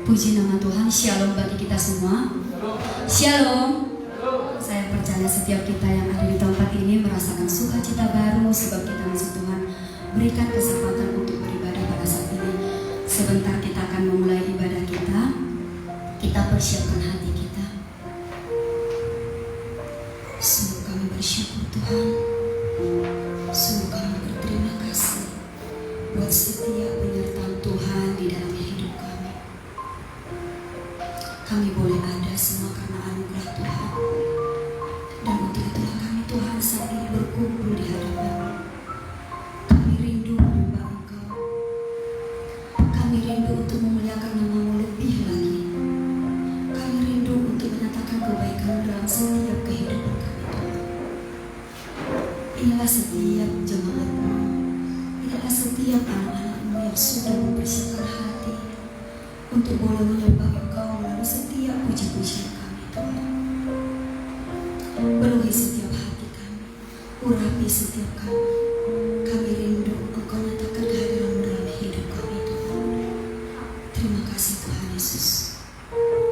Puji nama Tuhan, shalom bagi kita semua. Shalom. Saya percaya setiap kita yang ada di tempat ini merasakan sukacita baru sebab kita masih Tuhan berikan kesempatan untuk beribadah pada saat ini. Sebentar kita akan memulai ibadah kita. Kita persiapkan hati kita. Sungguh kami bersyukur Tuhan. Sungguh kami berterima kasih buat setiap penyertaan Tuhan di dalam hidup kami. Kami boleh ada semua karena anugerah Tuhan. Dan untuk itulah kami Tuhan saat ini berkumpul di hadapan-Mu. Kami rindu menyembah Engkau. Kami rindu untuk memuliakan nama-Mu lebih lagi. Kami rindu untuk menyatakan kebaikan dalam setiap kehidupan kami Tuhan. Inilah setiap jemaat-Mu. Inilah setiap anak-anak-Mu yang sudah mempersiapkan hati untuk boleh menyembah Engkau melalui setiap puji-pujian kami Tuhan. Penuhi setiap hati kami, urapi setiap kami. Kami rindu Engkau nyatakan kehadiran-Mu dalam hidup kami Tuhan. Terima kasih Tuhan Yesus.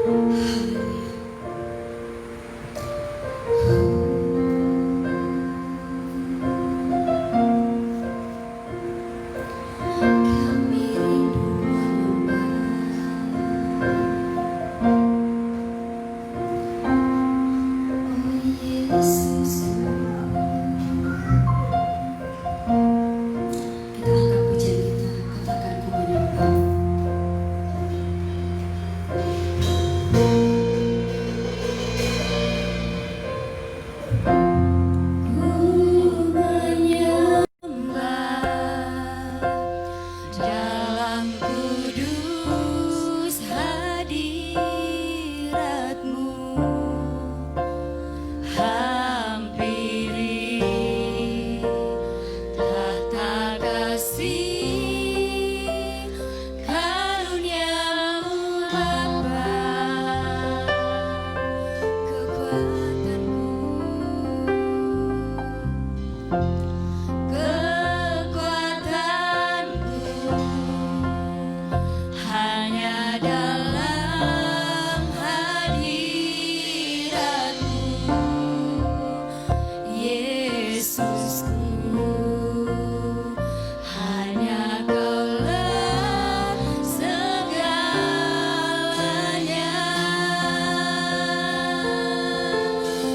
Haleluya. Kami rindu menyembah. Oh Yesus. Kita angkat pujian kita, katakan ku menyembah. Dalam kudus hadirat-Mu, hampiri tahta kasih karunia-Mu Bapa, kekuatanku hanya dalam hadirat-Mu, Yesusku. Hanya Kaulah segalanya.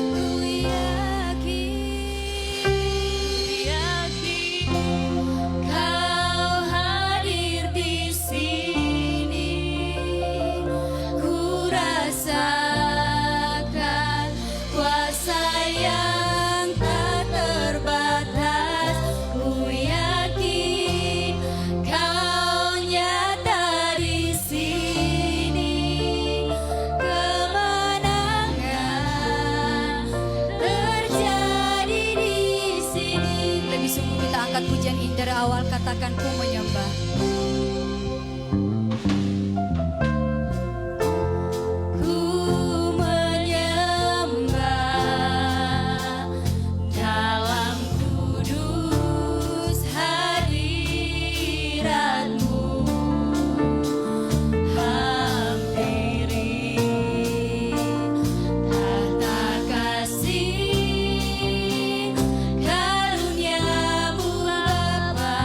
Ku yakin Kau hadir di sini. Ku rasakan kuasa yang tak terbatas. Ku yakin Kau nyata di sini. Kemenangan terjadi di sini. Lebih sungguh kita angkat pujian ini dari awal, katakan ku menyembah. Ku menyembah dalam kudus hadirat-Mu, hampiri tahta kasih karunia-Mu Bapa,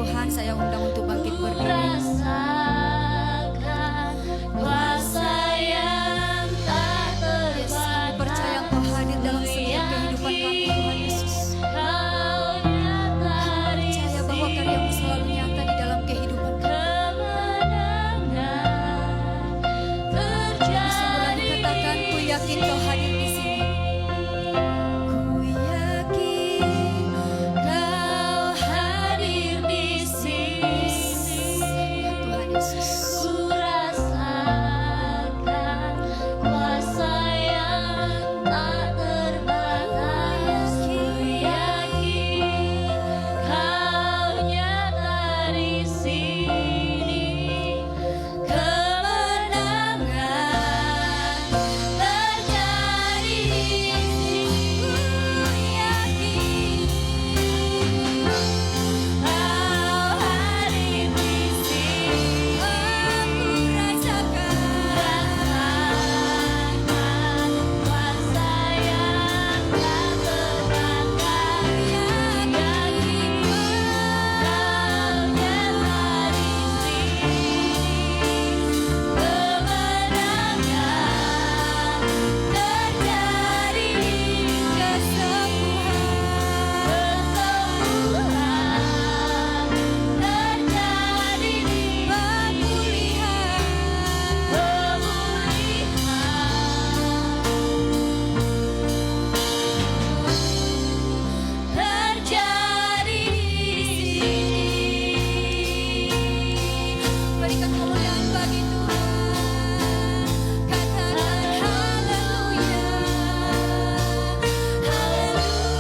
Tuhan, saya undang untuk bangkit berdiri. Rasakan kuasa yang tak terbatas. Percaya Engkau hadir dalam setiap kehidupan kami, Tuhan Yesus. Percaya bahwa karya-Mu selalu nyata di dalam kehidupan kami. Semula dikatakan, ku yakin Kau hadir di sini. Ku yakin Kau hadir di sini. Ya Tuhan Yesus. Ku rasakan kuasa yang tak terbatas. Ku yakin Kau nyata di sini. Kemenangan terjadi di sini. Ku yakin Kau hadir di sini. Aku rasakan Kuasa yang tak terbatas. Yakin Kau nyata di sini. Kemenangan terjadi, kesembuhan terjadi, terjadi di sini. berikan kemuliaan bagi Tuhan. Katakan haleluya, haleluya.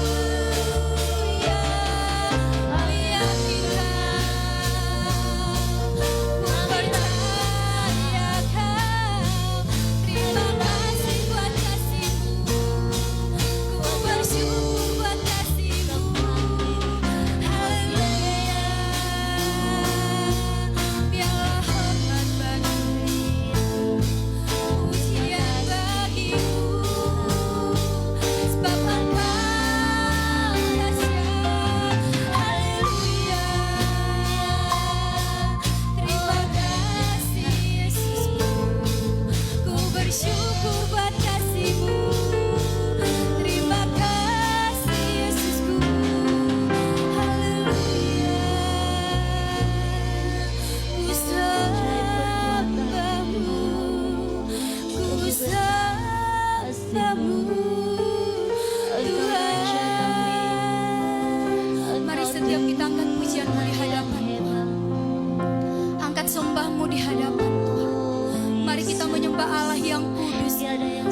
Bersyukur buat kasih-Mu. Terima kasih Yesusku. Haleluya. Ku sembah-Mu, ku sembah-Mu, Tuhan. Mari setiap kita angkat pujian-Mu di hadapan Tuhan. Angkat sembah-Mu di hadapan Tuhan. Mari kita menyembah Allah yang kudus,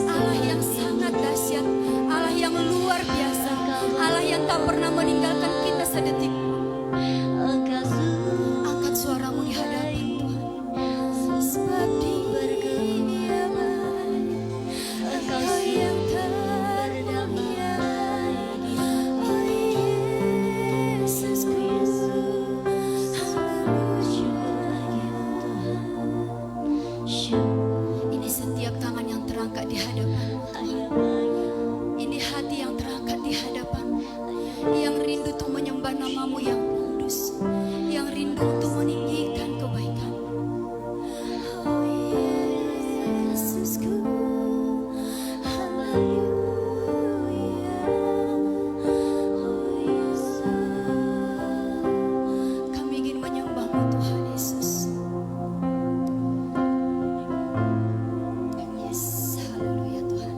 Allah yang sangat dahsyat, Allah yang luar biasa, Allah yang tak pernah meninggalkan kita sedetik. Angkat suaramu di hadapan Tuhan. Sebab Dia baik, Engkau yang terdamai. Oh Yesusku, ini setiap tangan yang terangkat di hadapan Tuhan. Ini hati yang terangkat di hadapan, yang rindu untuk menyembah nama-Mu yang kudus, yang rindu untuk meninggikan kebaikan. Oh Yesusku, haleluya. Oh Yesus, kami ingin menyembah-Mu Tuhan Yesus. Yes, haleluya Tuhan.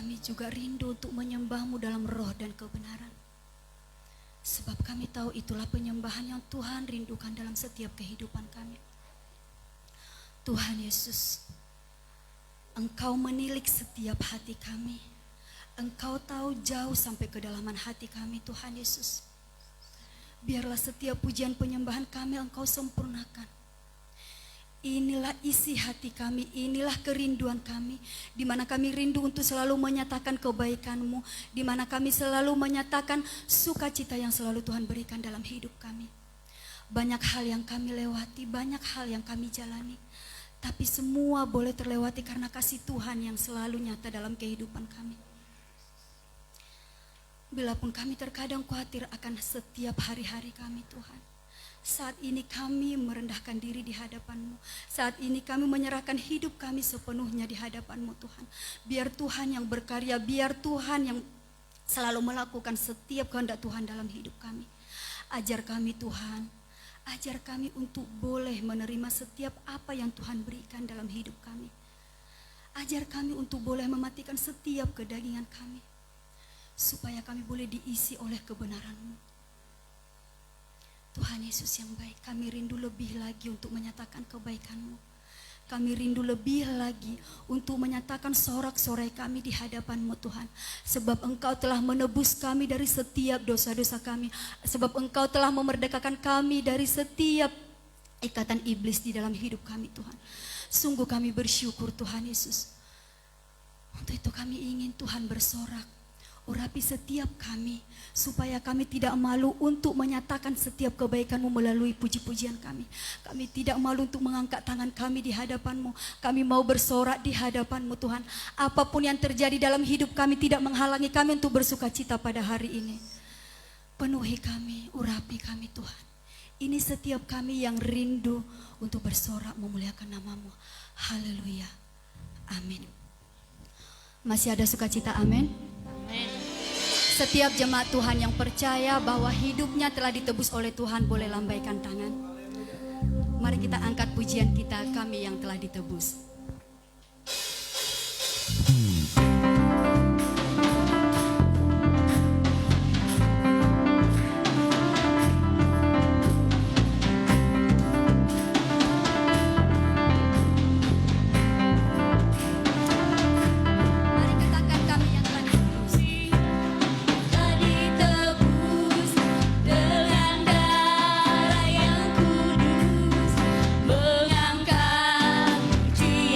kami juga rindu untuk menyembah-Mu dalam roh dan kebenaran. Sebab kami tahu itulah penyembahan yang Tuhan rindukan dalam setiap kehidupan kami. Tuhan Yesus, Engkau menilik setiap hati kami. Engkau tahu jauh sampai kedalaman hati kami, Tuhan Yesus. Biarlah setiap pujian penyembahan kami Engkau sempurnakan. Inilah isi hati kami, inilah kerinduan kami, di mana kami rindu untuk selalu menyatakan kebaikan-Mu, di mana kami selalu menyatakan sukacita yang selalu Tuhan berikan dalam hidup kami. Banyak hal yang kami lewati, banyak hal yang kami jalani, tapi semua boleh terlewati karena kasih Tuhan yang selalu nyata dalam kehidupan kami. Bilapun kami terkadang khawatir akan setiap hari-hari kami, Tuhan, saat ini kami merendahkan diri di hadapan-Mu. Saat ini kami menyerahkan hidup kami sepenuhnya di hadapan-Mu, Tuhan. Biar Tuhan yang berkarya, biar Tuhan yang selalu melakukan setiap kehendak Tuhan dalam hidup kami. Ajar kami, Tuhan, ajar kami untuk boleh menerima setiap apa yang Tuhan berikan dalam hidup kami. Ajar kami untuk boleh mematikan setiap kedagingan kami, supaya kami boleh diisi oleh kebenaran-Mu. Tuhan Yesus yang baik, kami rindu lebih lagi untuk menyatakan kebaikan-Mu. Kami rindu lebih lagi untuk menyatakan sorak-sorai kami di hadapan-Mu, Tuhan. Sebab Engkau telah menebus kami dari setiap dosa-dosa kami. Sebab Engkau telah memerdekakan kami dari setiap ikatan iblis di dalam hidup kami, Tuhan. Sungguh kami bersyukur, Tuhan Yesus. Untuk itu kami ingin Tuhan bersorak, urapi setiap kami, supaya kami tidak malu untuk menyatakan setiap kebaikan-Mu melalui puji-pujian kami. Kami tidak malu untuk mengangkat tangan kami di hadapan-Mu. Kami mau bersorak di hadapan-Mu, Tuhan. Apapun yang terjadi dalam hidup kami tidak menghalangi kami untuk bersuka cita pada hari ini. Penuhi kami, urapi kami, Tuhan. Ini setiap kami yang rindu untuk bersorak memuliakan nama-Mu. Haleluya. Amin. Masih ada sukacita, amin. Setiap jemaat Tuhan yang percaya bahwa hidupnya telah ditebus oleh Tuhan boleh lambaikan tangan. Mari kita angkat pujian kita, kami yang telah ditebus. Mengangkat pujian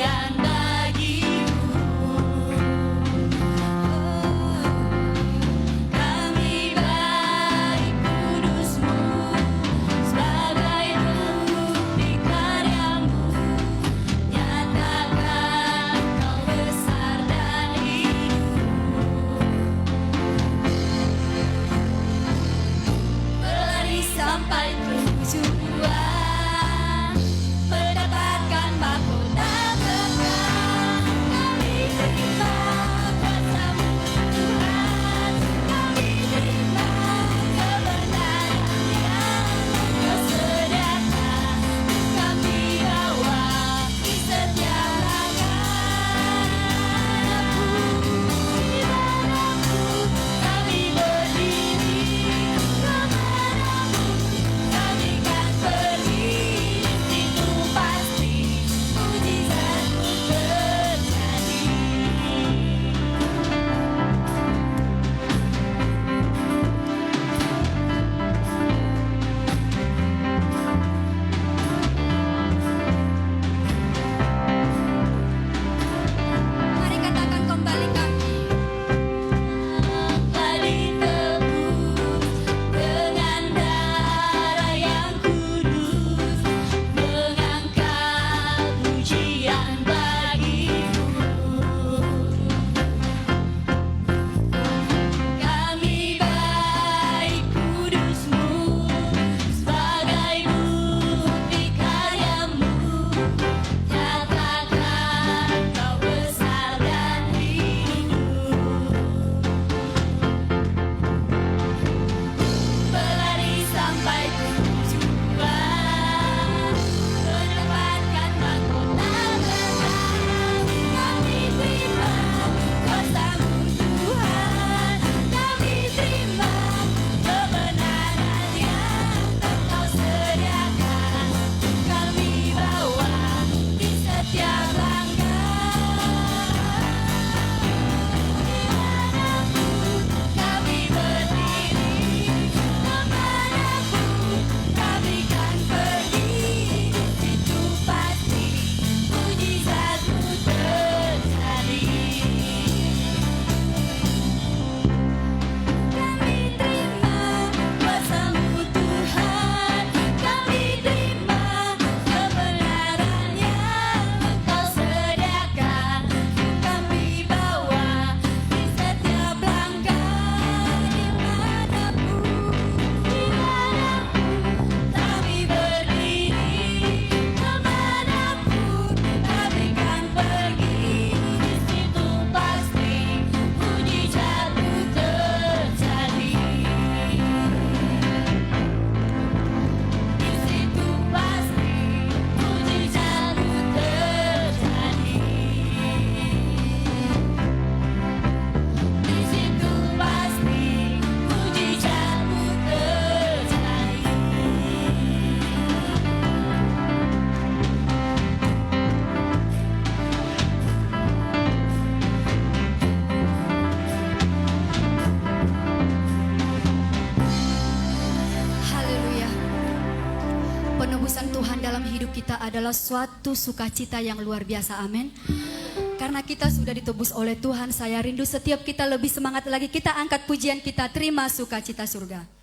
hidup kita adalah suatu sukacita yang luar biasa, amin. Karena kita sudah ditebus oleh Tuhan, saya rindu setiap kita lebih semangat lagi. Kita angkat pujian kita, terima sukacita surga.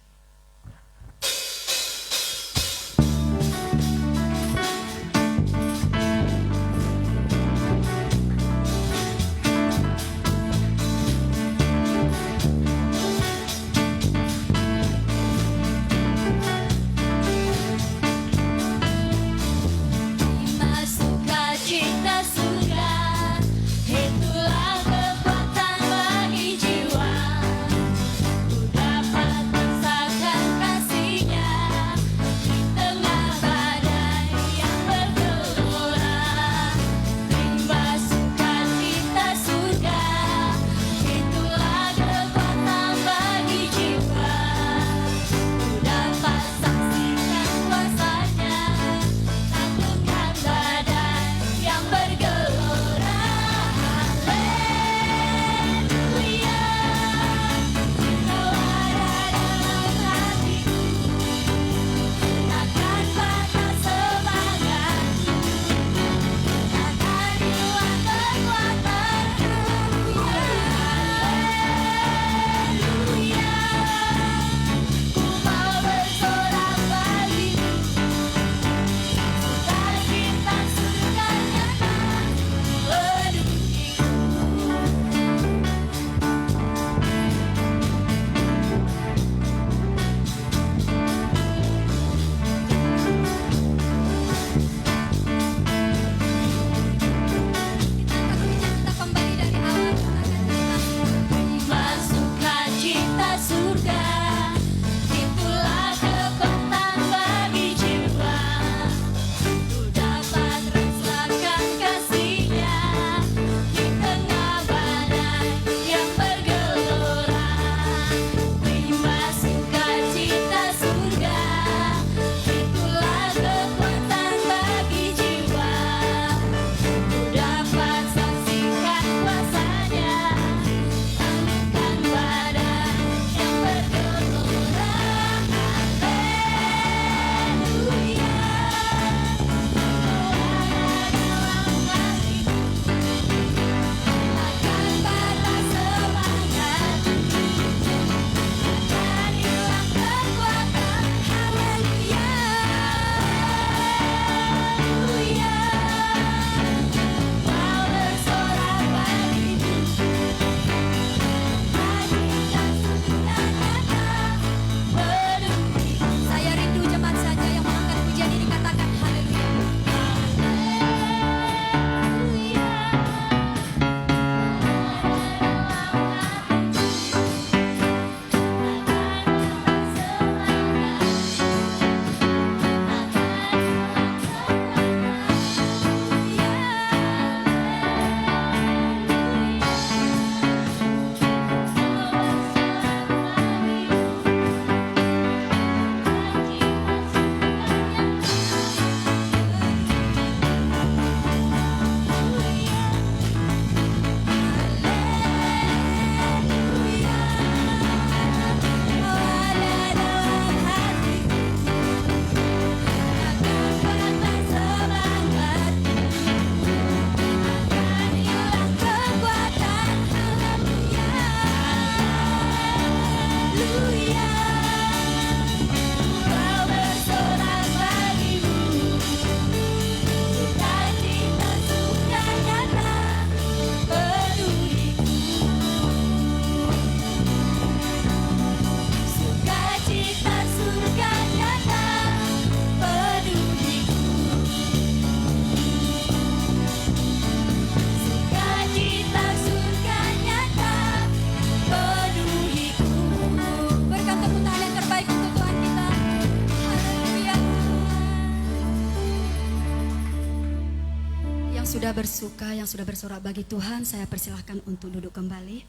sudah bersuka, yang sudah bersorak bagi Tuhan, saya persilahkan untuk duduk kembali.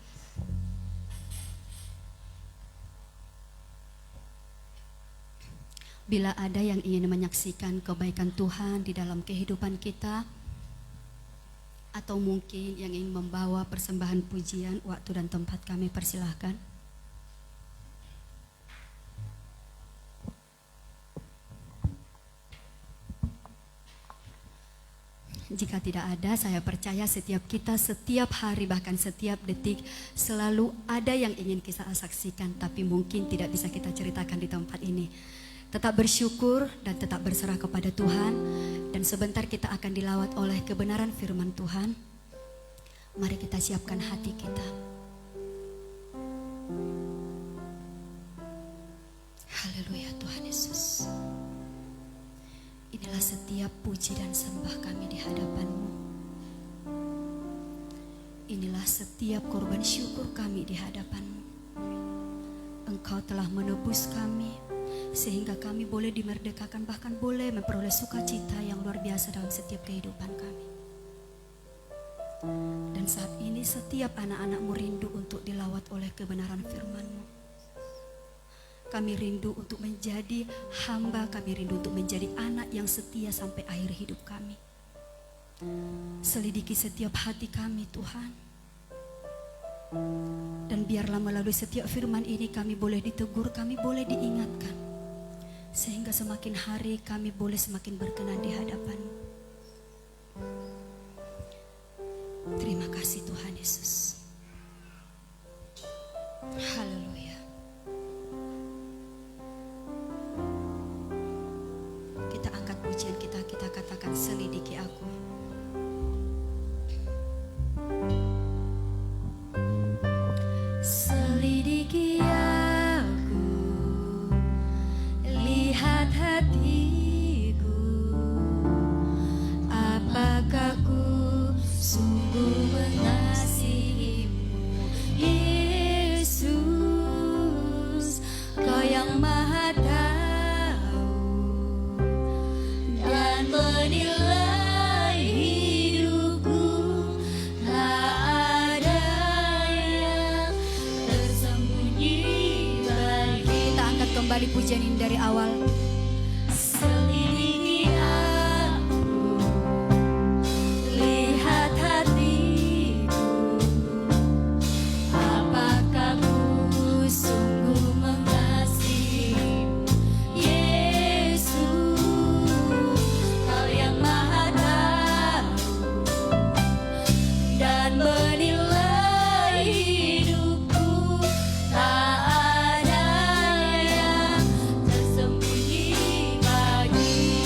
Bila ada yang ingin menyaksikan kebaikan Tuhan di dalam kehidupan kita, atau mungkin yang ingin membawa persembahan pujian, waktu dan tempat kami persilahkan. Jika tidak ada, saya percaya setiap kita, setiap hari, bahkan setiap detik selalu ada yang ingin kita saksikan, tapi mungkin tidak bisa kita ceritakan di tempat ini. Tetap bersyukur dan tetap berserah kepada Tuhan, dan sebentar kita akan dilawat oleh kebenaran firman Tuhan. Mari kita siapkan hati kita. Haleluya Tuhan Yesus. Inilah setiap puji dan sembah kami di hadapan-Mu. Inilah setiap korban syukur kami di hadapan-Mu. Engkau telah menebus kami sehingga kami boleh dimerdekakan, bahkan boleh memperoleh sukacita yang luar biasa dalam setiap kehidupan kami. Dan saat ini setiap anak-anak-Mu rindu untuk dilawat oleh kebenaran firman-Mu. Kami rindu untuk menjadi hamba, kami rindu untuk menjadi anak yang setia sampai akhir hidup kami. Selidiki setiap hati kami Tuhan. Dan biarlah melalui setiap firman ini kami boleh ditegur, kami boleh diingatkan. Sehingga semakin hari kami boleh semakin berkenan di hadapan-Mu. Terima kasih Tuhan Yesus. Haleluya. Kita angkat pujian kita katakan selidiki aku. Selidiki aku, lihat hatiku, apakah ku sungguh mengasihimu, Yesus, Kau yang Maha tahu dan menilai hidupku, tak ada yang tersembunyi bagi. Kita angkat kembali pujian ini dari awal. Selidiki aku, lihat hatiku, apakah ku sungguh mengasihimu, Yesus, Kau yang Maha tahu dan menilai hidupku, tak ada yang tersembunyi bagi.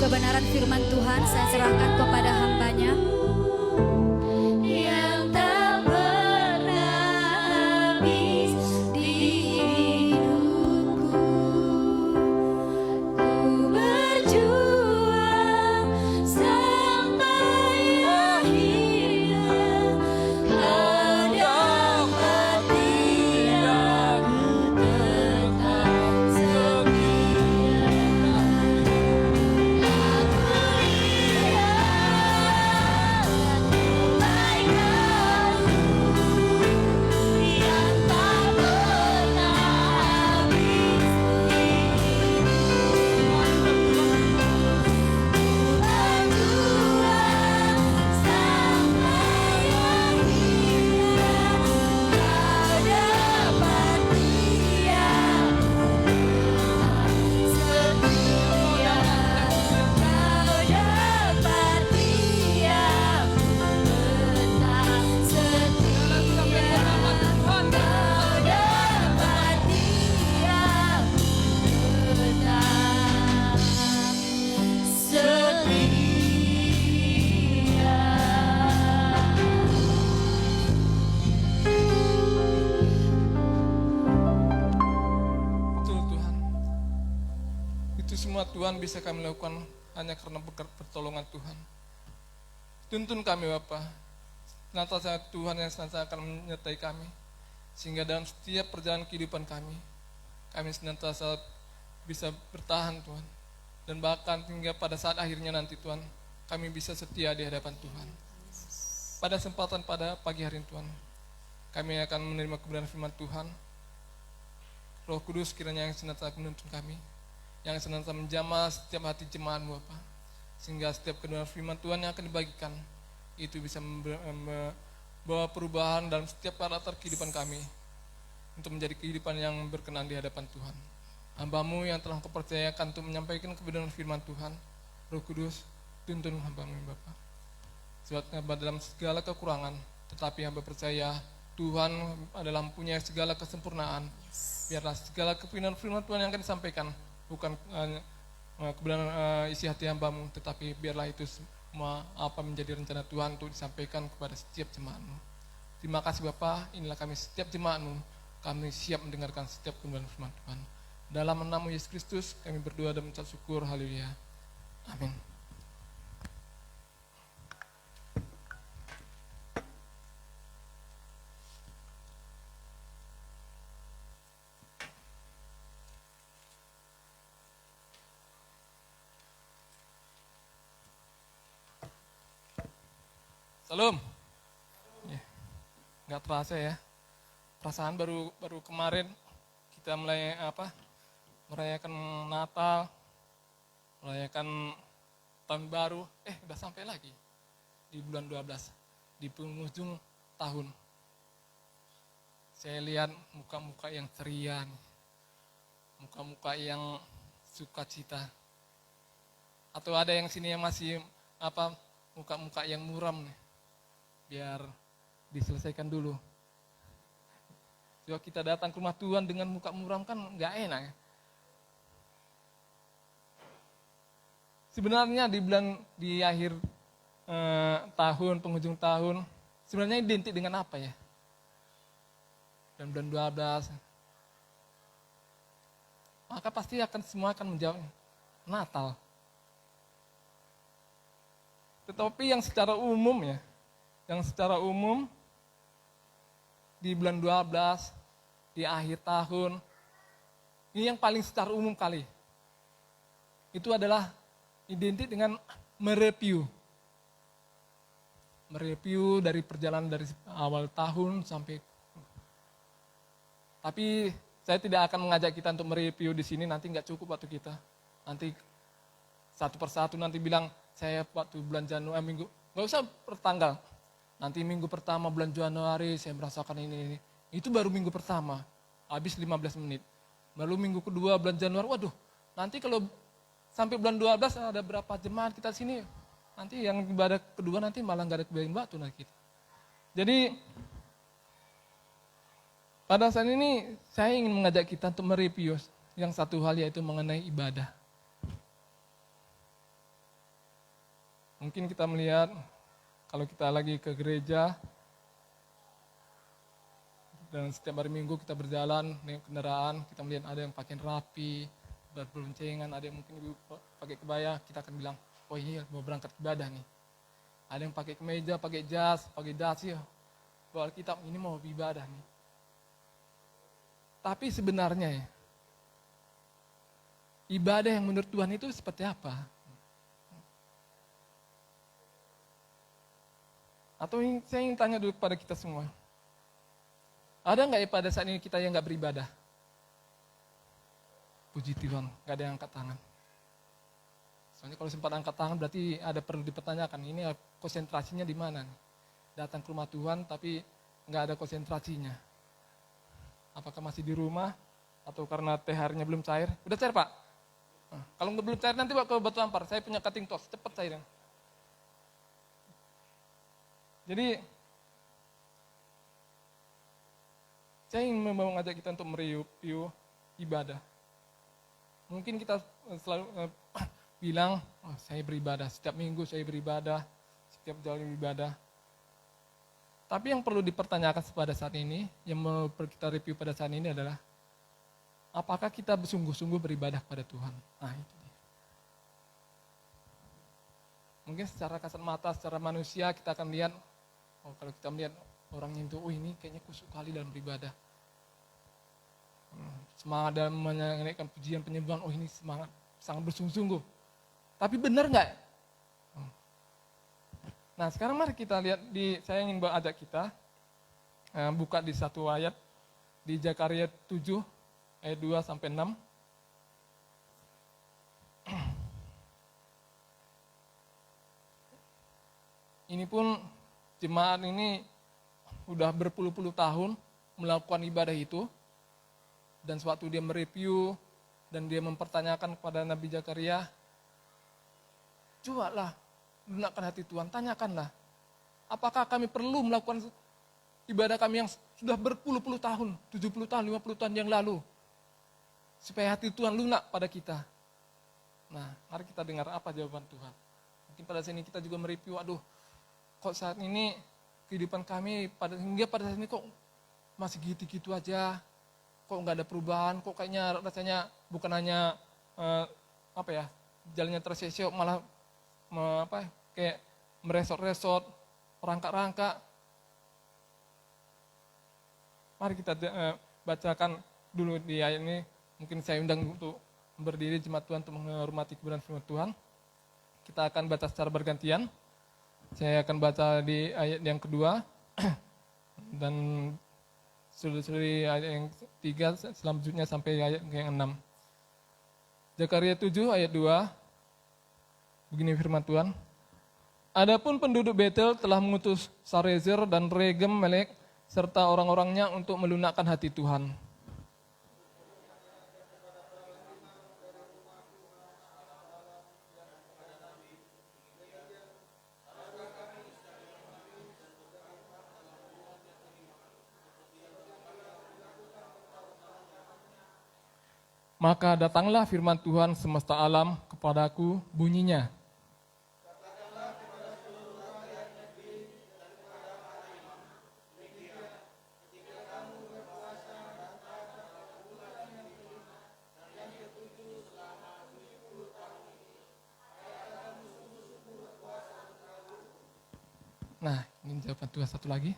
kebenaran firman Tuhan saya serahkan kepada hamba-Nya. Yang tak pernah habis di hidupku, ku berjuang sampai akhirnya. Kau dapati aku tetap setia. Aku lihat semua Tuhan bisa kami lakukan hanya karena berkat pertolongan Tuhan. Tuntun kami Bapa, senantiasa Tuhan yang senantiasa akan menyertai kami, sehingga dalam setiap perjalanan kehidupan kami senantiasa bisa bertahan Tuhan. Dan bahkan hingga pada saat akhirnya nanti Tuhan, kami bisa setia di hadapan Tuhan. Pada kesempatan pada pagi hari ini Tuhan, kami akan menerima kebenaran firman Tuhan. Roh Kudus kiranya yang senantiasa menuntun kami, yang senantiasa menjamah setiap hati jemaat-Mu Bapa, sehingga setiap kebenaran firman Tuhan yang akan dibagikan itu bisa membawa perubahan dalam setiap karakter kehidupan kami, untuk menjadi kehidupan yang berkenan di hadapan Tuhan. Hamba-Mu yang telah Kau percayakan untuk menyampaikan kebenaran firman Tuhan, Roh Kudus, tuntun hamba-Mu Bapa. Sebab hamba dalam segala kekurangan, tetapi hamba percaya Tuhan adalah mempunyai segala kesempurnaan. Biarlah segala kebenaran firman Tuhan yang akan disampaikan bukan kebenaran isi hati hamba-Mu, tetapi biarlah itu semua apa menjadi rencana Tuhan untuk disampaikan kepada setiap jemaat-Mu. Terima kasih Bapa, inilah kami setiap jemaat-Mu, kami siap mendengarkan setiap kebenaran firman Tuhan. Dalam nama Yesus Kristus kami berdoa dan mengucap syukur. Haleluya. Amin. Salam. Ya, nggak terasa ya. Perasaan baru kemarin kita mulai merayakan Natal, merayakan tahun baru. Udah sampai lagi di bulan 12, di penghujung tahun. Saya lihat muka-muka yang ceria, muka-muka yang sukacita. Atau ada yang sini yang masih muka-muka yang muram nih. Biar diselesaikan dulu. Jika kita datang ke rumah Tuhan dengan muka muram kan nggak enak ya. Sebenarnya di akhir tahun, penghujung tahun, sebenarnya identik dengan apa ya? Dan bulan 12. Maka pasti semua akan menjawab Natal. Tetapi yang secara umum di bulan 12, di akhir tahun, ini yang paling secara umum kali. Itu adalah identik dengan mereview dari perjalanan dari awal tahun sampai. Tapi saya tidak akan mengajak kita untuk mereview di sini, nanti nggak cukup waktu kita. Nanti satu persatu nanti bilang, saya waktu bulan Januari minggu, nggak usah per tanggal. Nanti minggu pertama bulan Januari saya merasakan ini. Itu baru minggu pertama, habis 15 menit. Lalu minggu kedua bulan Januari, waduh, nanti kalau sampai bulan 12 ada berapa jemaat kita sini, nanti yang ibadah kedua nanti malah nggak ada kebagian waktu nanti kita. Jadi pada saat ini saya ingin mengajak kita untuk mereview yang satu hal, yaitu mengenai ibadah. Mungkin kita melihat kalau kita lagi ke gereja dan setiap hari Minggu kita berjalan dengan kendaraan, kita melihat ada yang pakai rapi, berboncengan, ada yang mungkin pakai kebaya, kita akan bilang, oh iya mau berangkat ibadah nih. Ada yang pakai kemeja, pakai jas, pakai dasi, bawa kitab, ini mau ibadah nih. Tapi sebenarnya ya, ibadah yang menurut Tuhan itu seperti apa? Atau saya ingin tanya dulu kepada kita semua. Ada nggak ya pada saat ini kita yang nggak beribadah? Puji Tuhan, nggak ada yang angkat tangan. Soalnya kalau sempat angkat tangan berarti ada perlu dipertanyakan, ini konsentrasinya di mana nih? Datang ke rumah Tuhan tapi nggak ada konsentrasinya. Apakah masih di rumah atau karena THR-nya belum cair? Udah cair Pak? Nah, kalau belum cair nanti Pak ke Batu Ampar, saya punya cutting tos, cepat cairnya. Jadi saya ingin mengajak kita untuk mereview ibadah. Mungkin kita selalu bilang, oh, saya beribadah, setiap minggu saya beribadah, setiap jalan beribadah. Tapi yang perlu dipertanyakan pada saat ini, yang perlu kita review pada saat ini adalah, apakah kita bersungguh-sungguh beribadah kepada Tuhan? Nah itu dia. mungkin secara kasat mata, secara manusia kita akan lihat, oh kalau kita melihat orang itu, oh ini kayaknya kusuk kali dalam beribadah. Semangat dalam menaikkan pujian penyembahan, oh ini semangat, sangat bersungguh-sungguh. Tapi benar nggak? Nah sekarang mari kita lihat, saya ingin ajak kita buka di satu ayat, di Zakaria 7 ayat 2 sampai 6. Ini pun jemaat ini udah berpuluh-puluh tahun melakukan ibadah itu. Dan sewaktu dia mereview dan dia mempertanyakan kepada Nabi Zakaria, cobalah lunakkan hati Tuhan, tanyakanlah, apakah kami perlu melakukan ibadah kami yang sudah berpuluh-puluh tahun, 70 tahun, 50 tahun yang lalu, supaya hati Tuhan lunak pada kita. Nah, mari kita dengar apa jawaban Tuhan. Mungkin pada sini kita juga mereview, aduh, kok saat ini kehidupan kami hingga pada saat ini kok masih gitu-gitu aja, kok nggak ada perubahan, kok kayaknya rasanya bukan hanya jalannya tersesat, malah kayak meresot-resot, rangkak-rangkak. Mari kita bacakan dulu di ayat ini. Mungkin saya undang untuk berdiri jemaat Tuhan untuk menghormati kebenaran firman Tuhan. Kita akan baca secara bergantian. Saya akan baca di ayat yang kedua dan dari ayat yang 3 selanjutnya sampai ayat yang 6. Zakaria 7 ayat 2. Begini firman Tuhan. Adapun penduduk Betel telah mengutus Sarezer dan Regem Melek serta orang-orangnya untuk melunakkan hati Tuhan. Maka datanglah firman Tuhan semesta alam kepadaku, bunyinya. Nah, ini jawaban Tuhan satu lagi.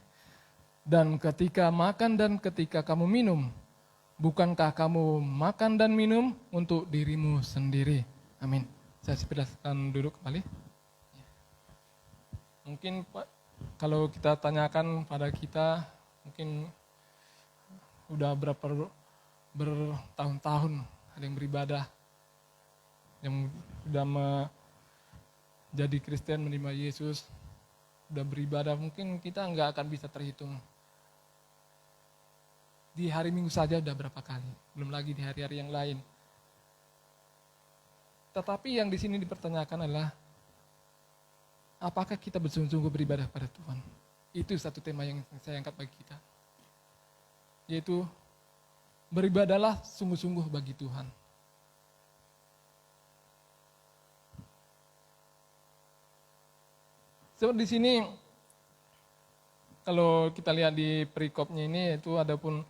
Dan ketika makan dan ketika kamu minum, bukankah kamu makan dan minum untuk dirimu sendiri? Amin. Saya silakan duduk kembali. Mungkin Pak, kalau kita tanyakan pada kita, mungkin udah bertahun-tahun ada yang beribadah, yang sudah menjadi Kristen, menerima Yesus, udah beribadah, mungkin kita nggak akan bisa terhitung. Di hari Minggu saja udah berapa kali, belum lagi di hari-hari yang lain. Tetapi yang di sini dipertanyakan adalah, apakah kita bersungguh-sungguh beribadah pada Tuhan? Itu satu tema yang saya angkat bagi kita. Yaitu, beribadahlah sungguh-sungguh bagi Tuhan. Seperti di sini, kalau kita lihat di perikopnya ini, itu adapun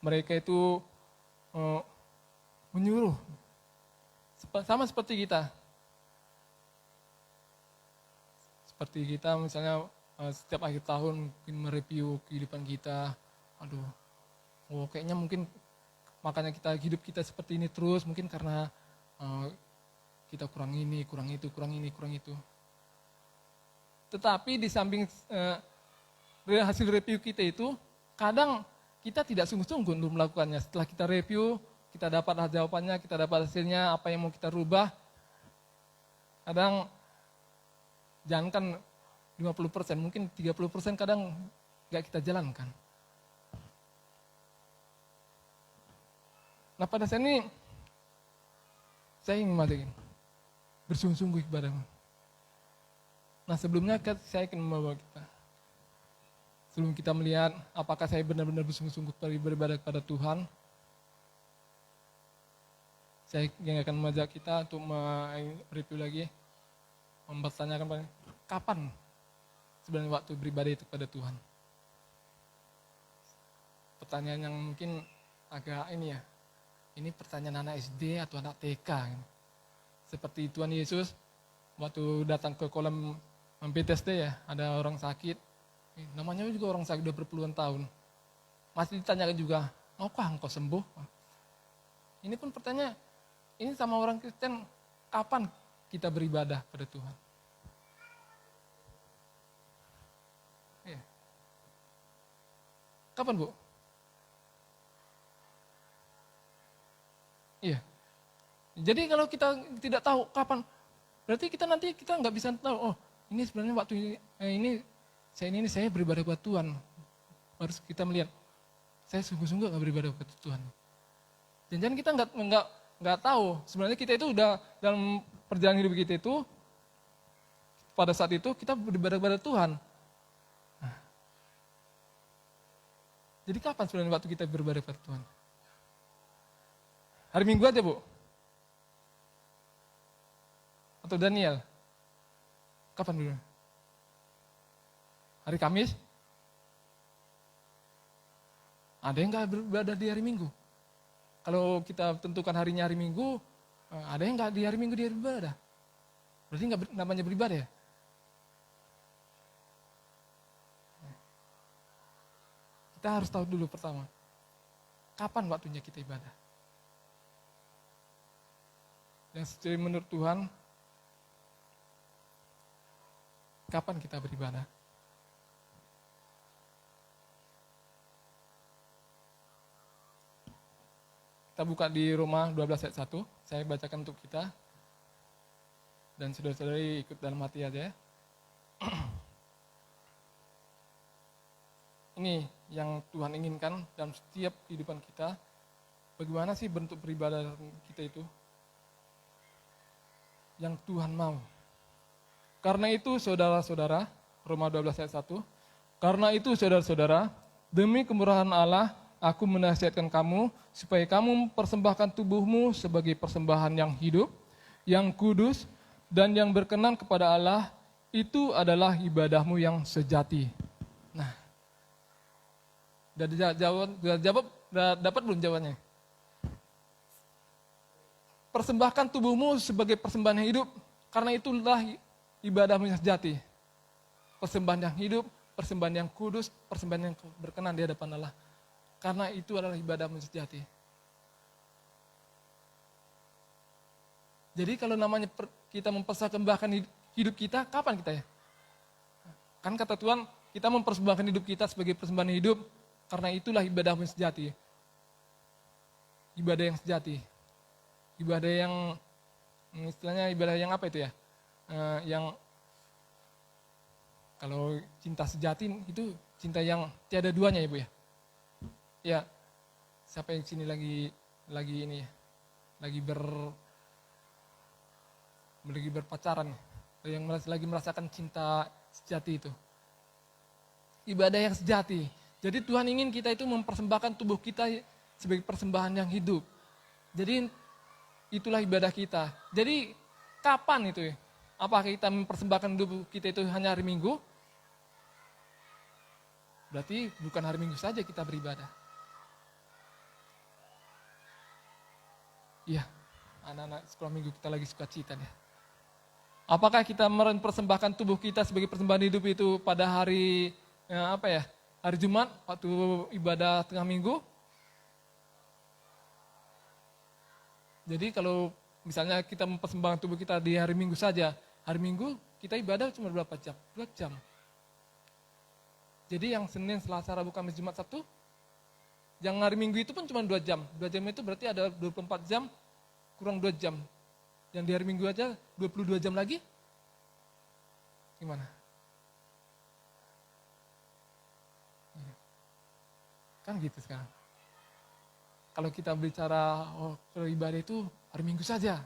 mereka itu menyuruh, sama seperti kita. Seperti kita misalnya setiap akhir tahun mungkin mereview kehidupan kita, kayaknya mungkin makanya hidup kita seperti ini terus, mungkin karena kita kurang ini, kurang itu, kurang ini, kurang itu. Tetapi di samping hasil review kita itu, kadang kita tidak sungguh-sungguh untuk melakukannya. Setelah kita review, kita dapat jawabannya, kita dapat hasilnya, apa yang mau kita rubah. Kadang, jangankan 50%, mungkin 30% kadang nggak kita jalankan. Nah pada saat ini, saya ingin mengatakan, bersungguh-sungguh ibadah. Nah sebelumnya saya akan membawa kita. Sebelum kita melihat apakah saya benar-benar bersungguh-sungguh beribadah kepada Tuhan, saya yang akan mengajak kita untuk mereview lagi, mempertanyakan kapan sebenarnya waktu beribadah itu kepada Tuhan. Pertanyaan yang mungkin agak ini pertanyaan anak SD atau anak TK. Seperti Tuhan Yesus waktu datang ke kolam PTSD ya, ada orang sakit, namanya juga orang sakit udah berpuluhan tahun, masih ditanyakan juga, maukah engkau sembuh? Ini pun pertanyaan, ini sama orang Kristen, kapan kita beribadah pada Tuhan? Iya. Kapan, Bu? Iya. Jadi kalau kita tidak tahu kapan, berarti kita nanti nggak bisa tahu. Oh, ini sebenarnya waktu ini saya beribadah buat Tuhan. Harus kita melihat, saya sungguh-sungguh nggak beribadah buat Tuhan. Jangan kita nggak tahu. Sebenarnya kita itu udah dalam perjalanan hidup kita itu pada saat itu kita beribadah kepada Tuhan. Nah, jadi kapan sebenarnya waktu kita beribadah kepada Tuhan? Hari Minggu aja, Bu? Atau Daniel? Kapan dulu? Hari Kamis? Ada yang nggak beribadah di hari Minggu? Kalau kita tentukan harinya hari Minggu, ada yang nggak di hari Minggu dia beribadah? Berarti nggak namanya beribadah ya? Kita harus tahu dulu pertama, kapan waktunya kita ibadah? Yang sesuai menurut Tuhan, kapan kita beribadah? Kita buka di Roma 12 ayat 1, saya bacakan untuk kita. Dan saudara-saudari ikut dalam hati aja ya. Ini yang Tuhan inginkan dalam setiap kehidupan kita. Bagaimana sih bentuk beribadah kita itu? Yang Tuhan mau. Karena itu saudara-saudara, Roma 12 ayat 1, karena itu saudara-saudara, demi kemurahan Allah, aku menasihatkan kamu, supaya kamu mempersembahkan tubuhmu sebagai persembahan yang hidup, yang kudus, dan yang berkenan kepada Allah, itu adalah ibadahmu yang sejati. Nah, dapat belum jawabannya? Persembahkan tubuhmu sebagai persembahan yang hidup, karena itulah ibadahmu yang sejati. Persembahan yang hidup, persembahan yang kudus, persembahan yang berkenan di hadapan Allah. Karena itu adalah ibadahmu yang sejati. Jadi kalau namanya kita mempersembahkan hidup kita, kapan kita ya? Kan kata Tuhan, kita mempersembahkan hidup kita sebagai persembahan hidup, karena itulah ibadahmu yang sejati. Ibadah yang sejati. Ibadah yang, istilahnya ibadah yang apa itu ya? Yang kalau cinta sejati itu cinta yang tiada duanya ya Bu ya? Ya, siapa yang sini lagi ini ya? Lagi berpacaran, yang lagi merasakan cinta sejati itu. Ibadah yang sejati. Jadi Tuhan ingin kita itu mempersembahkan tubuh kita sebagai persembahan yang hidup. Jadi itulah ibadah kita. Jadi kapan itu ya? Apakah kita mempersembahkan tubuh kita itu hanya hari Minggu? Berarti bukan hari Minggu saja kita beribadah. Iya, anak-anak sekolah Minggu kita lagi sukacita ya. Apakah kita mempersembahkan tubuh kita sebagai persembahan hidup itu pada hari hari Jumat waktu ibadah tengah minggu? Jadi kalau misalnya kita mempersembahkan tubuh kita di hari Minggu saja, hari Minggu kita ibadah cuma berapa jam? 2 jam. Jadi yang Senin, Selasa, Rabu, Kamis, Jumat, Sabtu, yang hari Minggu itu pun cuma 2 jam. 2 jam itu berarti ada 24 jam kurang 2 jam. Yang di hari Minggu aja 22 jam lagi? Gimana? Kan gitu sekarang. Kalau kita bicara kalau ibadah itu hari Minggu saja.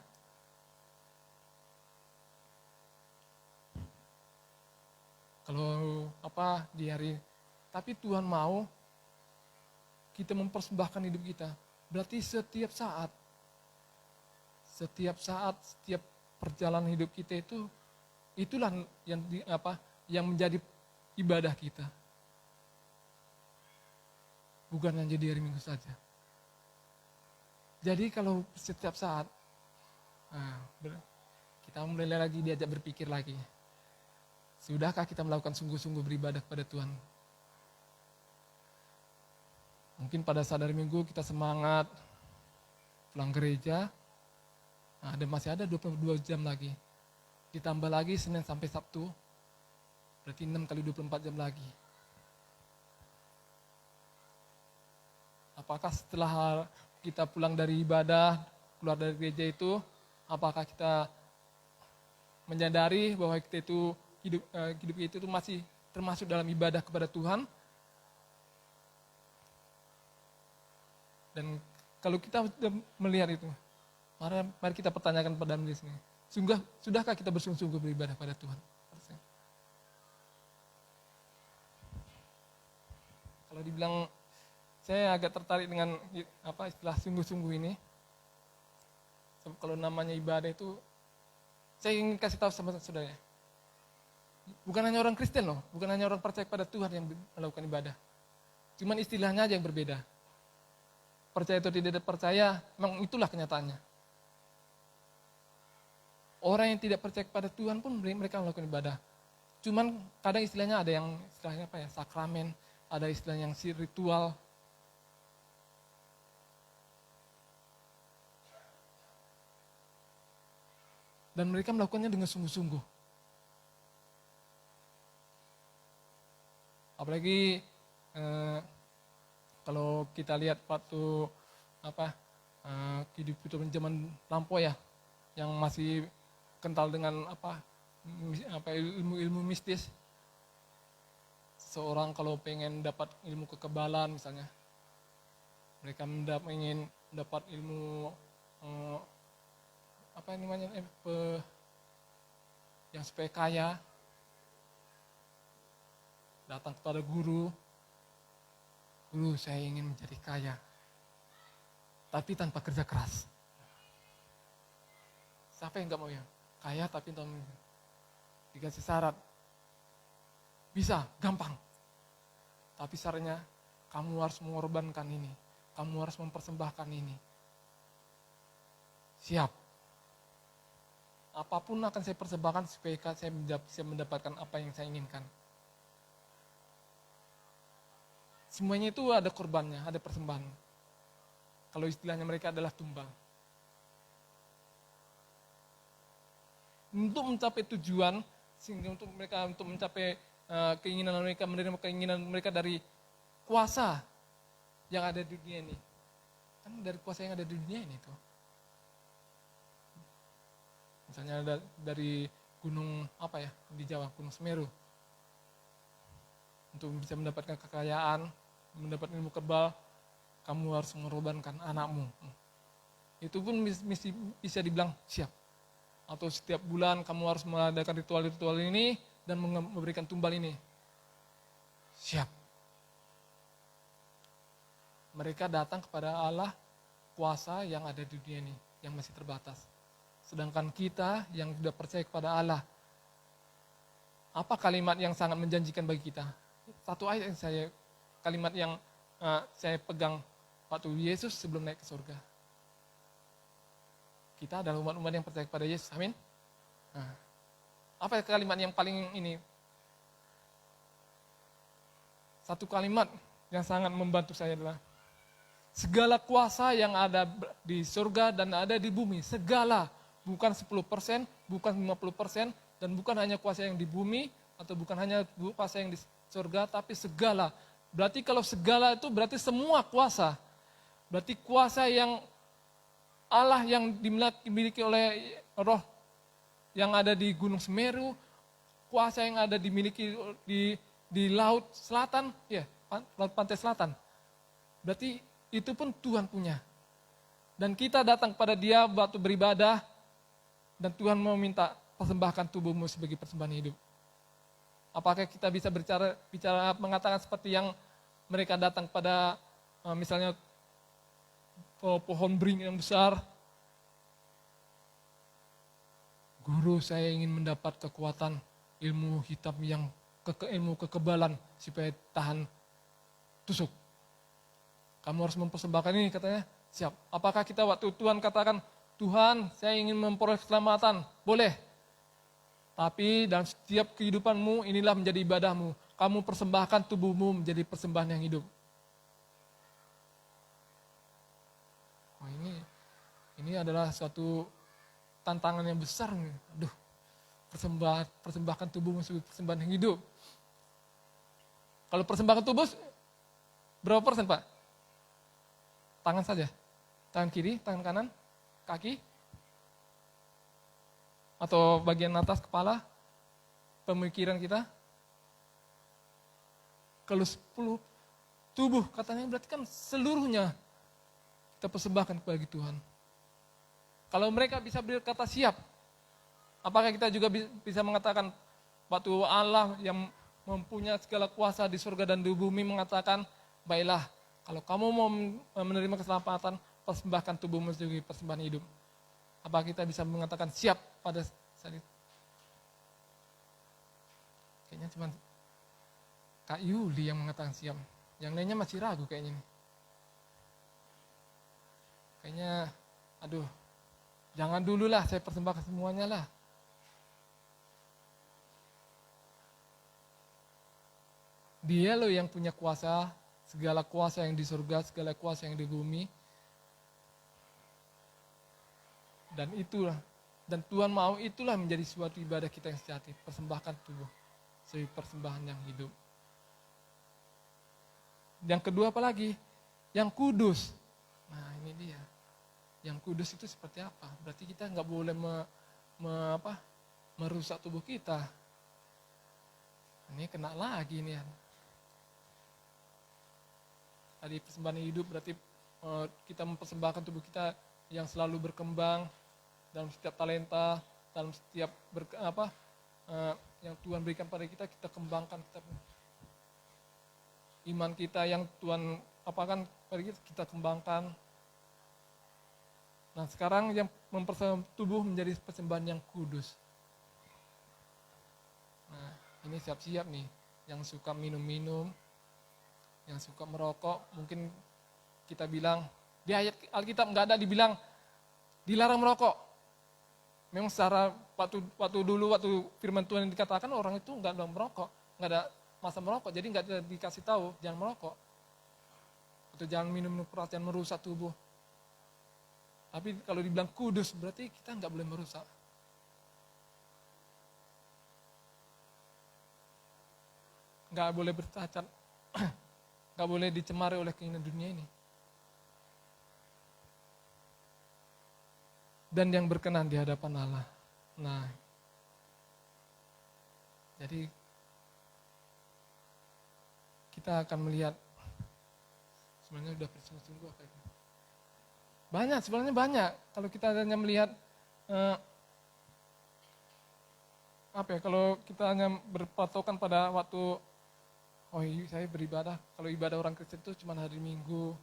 Kalau di hari, tapi Tuhan mau kita mempersembahkan hidup kita. Berarti setiap saat, setiap perjalanan hidup kita itulah yang menjadi ibadah kita. Bukan hanya di hari Minggu saja. Jadi kalau setiap saat Kita mulai lagi diajak berpikir lagi. Sudahkah kita melakukan sungguh-sungguh beribadah kepada Tuhan? Mungkin pada saat hari Minggu kita semangat pulang gereja, nah, masih ada 22 jam lagi. Ditambah lagi Senin sampai Sabtu, berarti 6 kali 24 jam lagi. Apakah setelah kita pulang dari ibadah, keluar dari gereja itu, apakah kita menyadari bahwa kita itu hidup kita itu masih termasuk dalam ibadah kepada Tuhan? Dan kalau kita melihat itu, mari kita pertanyakan pada diri sendiri. Sudahkah kita bersungguh-sungguh beribadah pada Tuhan? Kalau dibilang, saya agak tertarik dengan istilah sungguh-sungguh ini. Sebab kalau namanya ibadah itu, saya ingin kasih tahu sama saudara. Bukan hanya orang Kristen loh, bukan hanya orang percaya pada Tuhan yang melakukan ibadah. Cuman istilahnya aja yang berbeda. Percaya atau tidak percaya, memang itulah kenyataannya. Orang yang tidak percaya kepada Tuhan pun mereka melakukan ibadah. Cuman kadang istilahnya ada yang istilahnya sakramen, ada istilah yang ritual. Dan mereka melakukannya dengan sungguh-sungguh. Apalagi kalau kita lihat waktu kehidupan zaman lampau ya, yang masih kental dengan ilmu mistis. Seorang kalau pengen dapat ilmu kekebalan misalnya, mereka ingin dapat ilmu yang supaya kaya, datang kepada guru, saya ingin menjadi kaya, tapi tanpa kerja keras. Siapa yang nggak mau ya? Kaya tapi dikasih syarat. Bisa, gampang. Tapi syaratnya, kamu harus mengorbankan ini. Kamu harus mempersembahkan ini. Siap. Apapun akan saya persembahkan supaya saya bisa mendapatkan apa yang saya inginkan. Semuanya itu ada korbannya, ada persembahan. Kalau istilahnya mereka adalah tumbal. Untuk mencapai tujuan, sehingga untuk mencapai keinginan mereka, menerima keinginan mereka dari kuasa yang ada di dunia ini. Kan dari kuasa yang ada di dunia ini tuh. Misalnya dari gunung di Jawa, Gunung Semeru. Untuk bisa mendapatkan kekayaan, mendapat ilmu kebal, kamu harus mengorbankan anakmu. Itu pun bisa dibilang siap. Atau setiap bulan kamu harus mengadakan ritual-ritual ini dan memberikan tumbal ini. Siap. Mereka datang kepada Allah, kuasa yang ada di dunia ini, yang masih terbatas. Sedangkan kita yang sudah percaya kepada Allah, apa kalimat yang sangat menjanjikan bagi kita? Satu ayat kalimat yang saya pegang waktu Yesus sebelum naik ke surga. Kita adalah umat-umat yang percaya kepada Yesus, amin. Nah, apa kalimat yang paling ini? Satu kalimat yang sangat membantu saya adalah, segala kuasa yang ada di surga dan ada di bumi, segala, bukan 10%, bukan 50%, dan bukan hanya kuasa yang di bumi, atau bukan hanya kuasa yang di surga, tapi segala. Berarti kalau segala itu berarti semua kuasa. Berarti kuasa yang Allah yang dimiliki oleh Roh yang ada di Gunung Semeru, kuasa yang ada dimiliki di Laut Selatan, ya, Laut Pantai Selatan. Berarti itu pun Tuhan punya. Dan kita datang kepada Dia waktu beribadah, dan Tuhan mau minta persembahkan tubuhmu sebagai persembahan hidup. Apakah kita bisa bicara mengatakan seperti yang mereka datang pada misalnya pohon beringin yang besar. Guru, saya ingin mendapat kekuatan ilmu hitam yang ilmu kekebalan supaya tahan tusuk. Kamu harus mempersembahkan ini, katanya. Siap. Apakah kita waktu Tuhan katakan, Tuhan, saya ingin memperoleh keselamatan. Boleh. Tapi dalam setiap kehidupanmu, inilah menjadi ibadahmu. Kamu persembahkan tubuhmu menjadi persembahan yang hidup. Oh, ini adalah suatu tantangan yang besar nih. Aduh, persembahkan tubuhmu sebagai persembahan yang hidup. Kalau persembahkan tubuh, berapa persen Pak? Tangan saja. Tangan kiri, tangan kanan, kaki, atau bagian atas kepala, pemikiran kita. Kalau 10 tubuh katanya berarti kan seluruhnya kita persembahkan kepada Tuhan. Kalau mereka bisa berkata siap, apakah kita juga bisa mengatakan waktu Allah yang mempunyai segala kuasa di surga dan di bumi mengatakan, baiklah, kalau kamu mau menerima keselamatan, persembahkan tubuhmu sebagai persembahan hidup. Apa kita bisa mengatakan siap pada saat itu? Kayaknya cuma Kak Yuli yang mengatakan siap. Yang lainnya masih ragu kayaknya nih. Kayaknya, aduh, jangan dulu lah saya persembahkan semuanya lah. Dia loh yang punya kuasa, segala kuasa yang di surga, segala kuasa yang di bumi. Dan itulah, dan Tuhan mau itulah menjadi suatu ibadah kita yang sejati, persembahkan tubuh sebagai persembahan yang hidup. Yang kedua apa lagi? Yang kudus. Nah ini dia. Yang kudus itu seperti apa? Berarti kita nggak boleh merusak tubuh kita. Ini kena lagi nih. Tadi persembahan hidup berarti kita mempersembahkan tubuh kita yang selalu berkembang dalam setiap talenta, dalam setiap yang Tuhan berikan pada kita, kita kembangkan, iman kita yang Tuhan apakan pada kita kembangkan. Nah sekarang yang mempersembahkan tubuh menjadi persembahan yang kudus. Nah ini siap-siap nih, yang suka minum-minum, yang suka merokok, mungkin kita bilang, di ayat Alkitab nggak ada dibilang dilarang merokok. Memang secara waktu dulu firman Tuhan yang dikatakan orang itu nggak ada merokok, nggak ada masa merokok, jadi nggak dikasih tahu jangan merokok atau jangan minum keras, jangan merusak tubuh. Tapi kalau dibilang kudus berarti kita nggak boleh merusak. Nggak boleh bercacat, nggak boleh dicemari oleh keinginan dunia ini. Dan yang berkenan di hadapan Allah. Nah, jadi kita akan melihat sebenarnya udah bersungguh-sungguh apa itu. Banyak, sebenarnya banyak. Kalau kita hanya melihat kalau kita hanya berpatokan pada waktu saya beribadah, kalau ibadah orang Kristen itu cuma hari Minggu,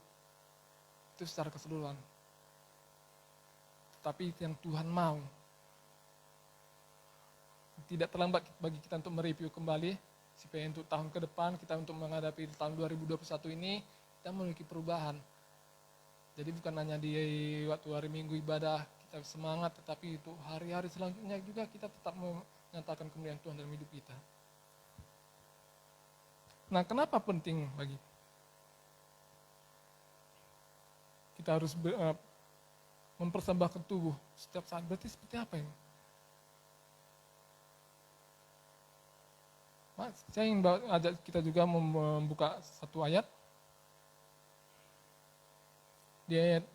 itu secara keseluruhan. Tapi yang Tuhan mau, tidak terlambat bagi kita untuk mereview kembali, supaya untuk tahun ke depan, kita untuk menghadapi tahun 2021 ini, kita memiliki perubahan. Jadi bukan hanya di waktu hari Minggu ibadah, kita semangat, tetapi itu hari-hari selanjutnya juga kita tetap menyatakan kemuliaan Tuhan dalam hidup kita. Nah, kenapa penting bagi kita harus mempersembahkan tubuh setiap saat? Berarti seperti apa ini? Saya ingin ajak kita juga membuka satu ayat. Di ayat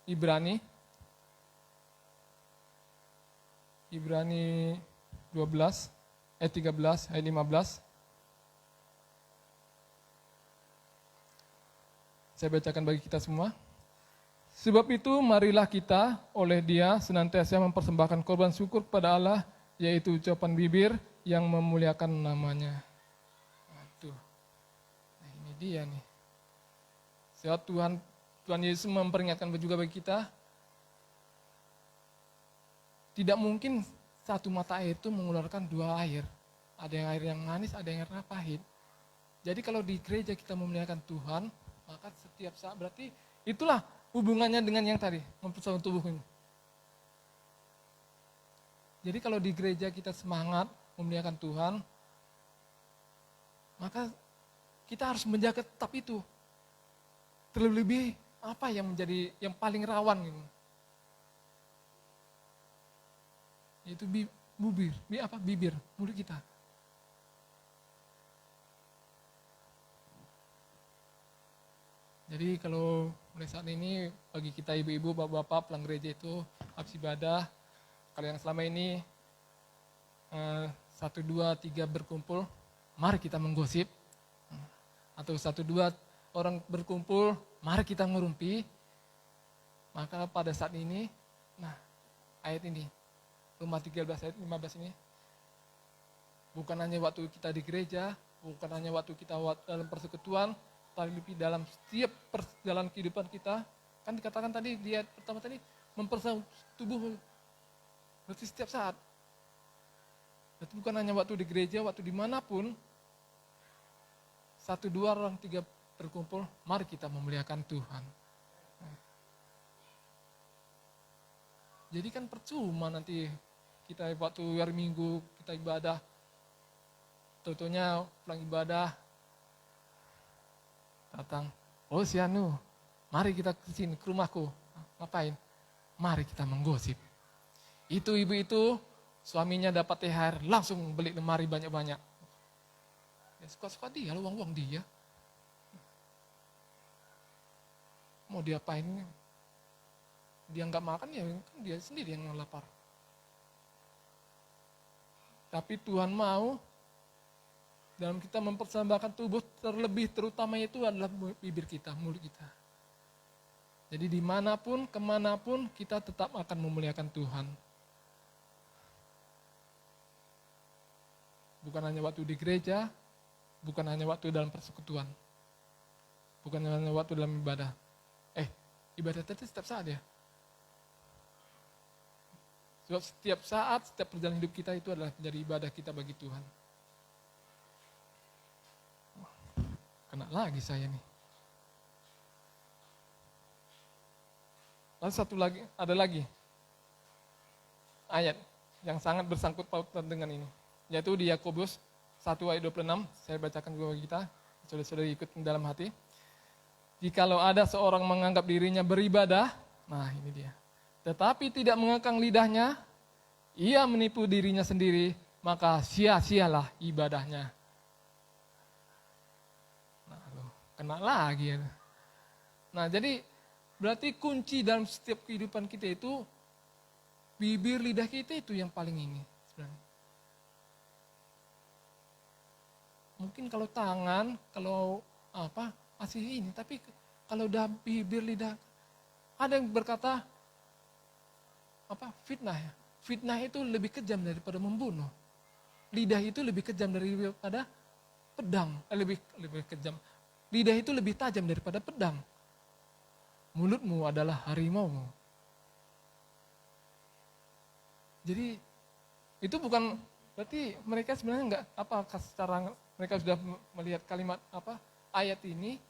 Ibrani 12, ayat 13, ayat 15. Saya bacakan bagi kita semua. Sebab itu marilah kita oleh Dia senantiasa mempersembahkan korban syukur kepada Allah, yaitu ucapan bibir yang memuliakan namanya. Aduh, nah ini dia nih. Sebab Tuhan Yesus memperingatkan juga bagi kita, tidak mungkin satu mata air itu mengeluarkan dua air. Ada yang air yang manis, ada yang air pahit. Jadi kalau di gereja kita memuliakan Tuhan, maka setiap saat berarti itulah hubungannya dengan yang tadi, mempersembahkan tubuh ini. Jadi kalau di gereja kita semangat memuliakan Tuhan, maka kita harus menjaga tetap itu. Terlebih apa yang menjadi yang paling rawan gitu. Yaitu bibir, mulut kita. Jadi kalau mulai saat ini bagi kita ibu-ibu, bapak-bapak, pulang gereja itu habis ibadah, kalau yang selama ini 1, 2, 3 berkumpul, mari kita menggosip. Atau 1, 2 orang berkumpul, mari kita ngerumpi. Maka pada saat ini, nah ayat ini, Roma 13 ayat 15 ini, bukan hanya waktu kita di gereja, bukan hanya waktu kita dalam persekutuan, tapi dalam setiap perjalanan kehidupan kita, kan dikatakan tadi di ayat pertama tadi, mempersembahkan tubuh, berarti setiap saat. Itu bukan hanya waktu di gereja, waktu dimanapun, 1, 2 orang 3 berkumpul, mari kita memuliakan Tuhan. Jadi kan percuma nanti kita waktu hari Minggu kita ibadah, tentunya pulang ibadah, datang, oh si Anu, mari kita ke sini, ke rumahku. Ngapain? Mari kita menggosip. Itu ibu itu, suaminya dapat THR, langsung beli lemari banyak-banyak. Ya suka-suka dia, uang-uang dia. Mau diapain? Dia nggak makan, ya kan dia sendiri yang lapar. Tapi Tuhan mau, dalam kita mempersembahkan tubuh, terlebih terutama itu adalah bibir kita, mulut kita. Jadi dimanapun, kemanapun, kita tetap akan memuliakan Tuhan. Bukan hanya waktu di gereja, bukan hanya waktu dalam persekutuan. Bukan hanya waktu dalam ibadah. Ibadah itu setiap saat ya. Sebab setiap saat, setiap perjalanan hidup kita itu adalah menjadi ibadah kita bagi Tuhan. Kena lagi saya nih. Lalu satu lagi, ada lagi ayat yang sangat bersangkut pautan dengan ini. Yaitu di Yakobus 1 ayat 26, saya bacakan kepada kita, saudara-saudara ikut dalam hati. Jikalau ada seorang menganggap dirinya beribadah, nah ini dia, tetapi tidak mengekang lidahnya, ia menipu dirinya sendiri, maka sia-sialah ibadahnya. Kena lagi ya. Nah jadi berarti kunci dalam setiap kehidupan kita itu bibir lidah kita itu yang paling ini sebenarnya. Mungkin kalau tangan, kalau apa masih ini, tapi kalau udah bibir lidah, ada yang berkata apa fitnah ya. Fitnah itu lebih kejam daripada membunuh. Lidah itu lebih kejam daripada pedang, lebih kejam. Lidah itu lebih tajam daripada pedang. Mulutmu adalah harimaumu. Jadi itu bukan berarti mereka sebenarnya enggak apakah secara mereka sudah melihat kalimat apa ayat ini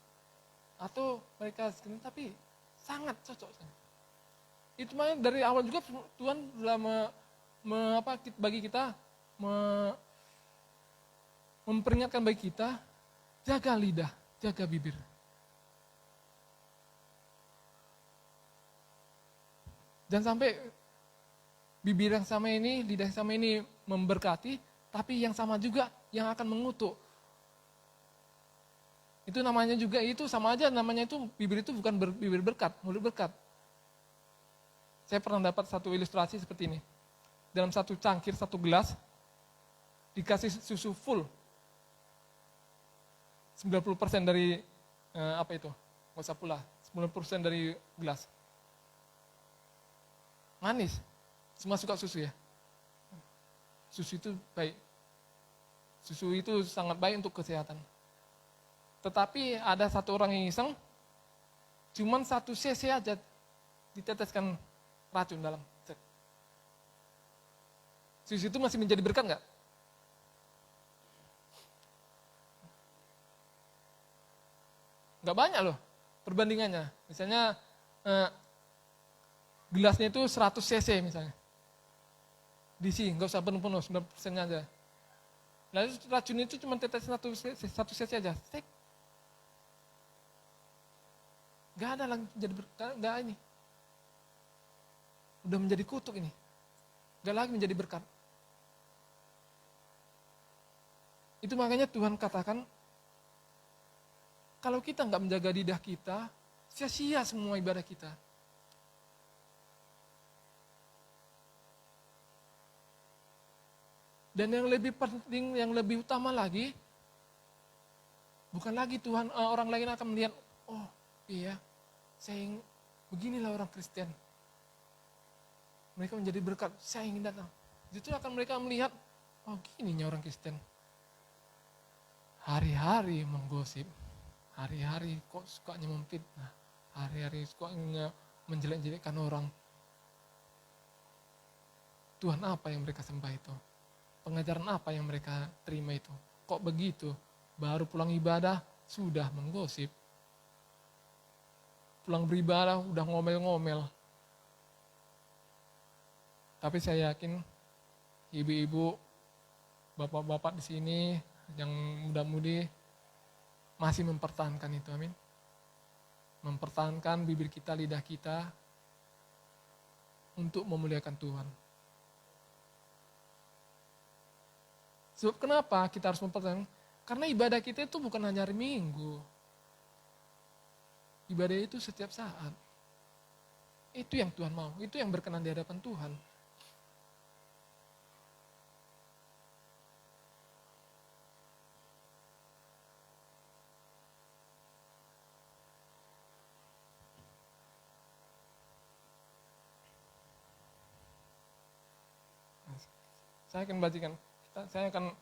atau mereka tapi sangat cocok. Itu makanya dari awal juga Tuhan sudah bagi kita memperingatkan bagi kita jaga lidah, jaga bibir. Jangan sampai bibir yang sama ini, lidah yang sama ini memberkati, tapi yang sama juga yang akan mengutuk. Itu namanya juga, itu sama aja namanya itu, bibir itu bukan bibir berkat, mulut berkat. Saya pernah dapat satu ilustrasi seperti ini. Dalam satu cangkir, satu gelas, dikasih susu full. 90% dari apa itu? Nggak usah pula, 90% dari gelas. Manis. Semua suka susu ya. Susu itu baik. Susu itu sangat baik untuk kesehatan. Tetapi ada satu orang yang iseng, cuman 1 cc aja diteteskan racun dalam. Susu itu masih menjadi berkat nggak? Nggak banyak loh perbandingannya. Misalnya gelasnya itu 100 cc misalnya. diisi, nggak usah penuh-penuh, 90% aja. Lalu racun itu cuma tetes satu sesi aja, stek. Gak ada lagi jadi gak ini. Udah menjadi kutuk ini. Gak lagi menjadi berkat. Itu makanya Tuhan katakan, kalau kita nggak menjaga lidah kita, sia-sia semua ibadah kita. Dan yang lebih penting, yang lebih utama lagi, bukan lagi Tuhan, orang lain akan melihat, oh iya, beginilah orang Kristen. Mereka menjadi berkat, saya ingin datang. Justru akan mereka melihat, oh gininya orang Kristen. Hari-hari menggosip, hari-hari kok sukanya memfitnah, hari-hari sukanya menjelek-jelekkan orang. Tuhan apa yang mereka sembah itu? Pengajaran apa yang mereka terima itu? Kok begitu? Baru pulang ibadah, sudah menggosip. Pulang beribadah, udah ngomel-ngomel. Tapi saya yakin, ibu-ibu, bapak-bapak di sini, yang muda-mudi, masih mempertahankan itu, amin. Mempertahankan bibir kita, lidah kita, untuk memuliakan Tuhan. Sebab kenapa kita harus mempertahankan? Karena ibadah kita itu bukan hanya hari Minggu. Ibadah itu setiap saat. Itu yang Tuhan mau, itu yang berkenan di hadapan Tuhan. Saya akan bacakan. Saya akan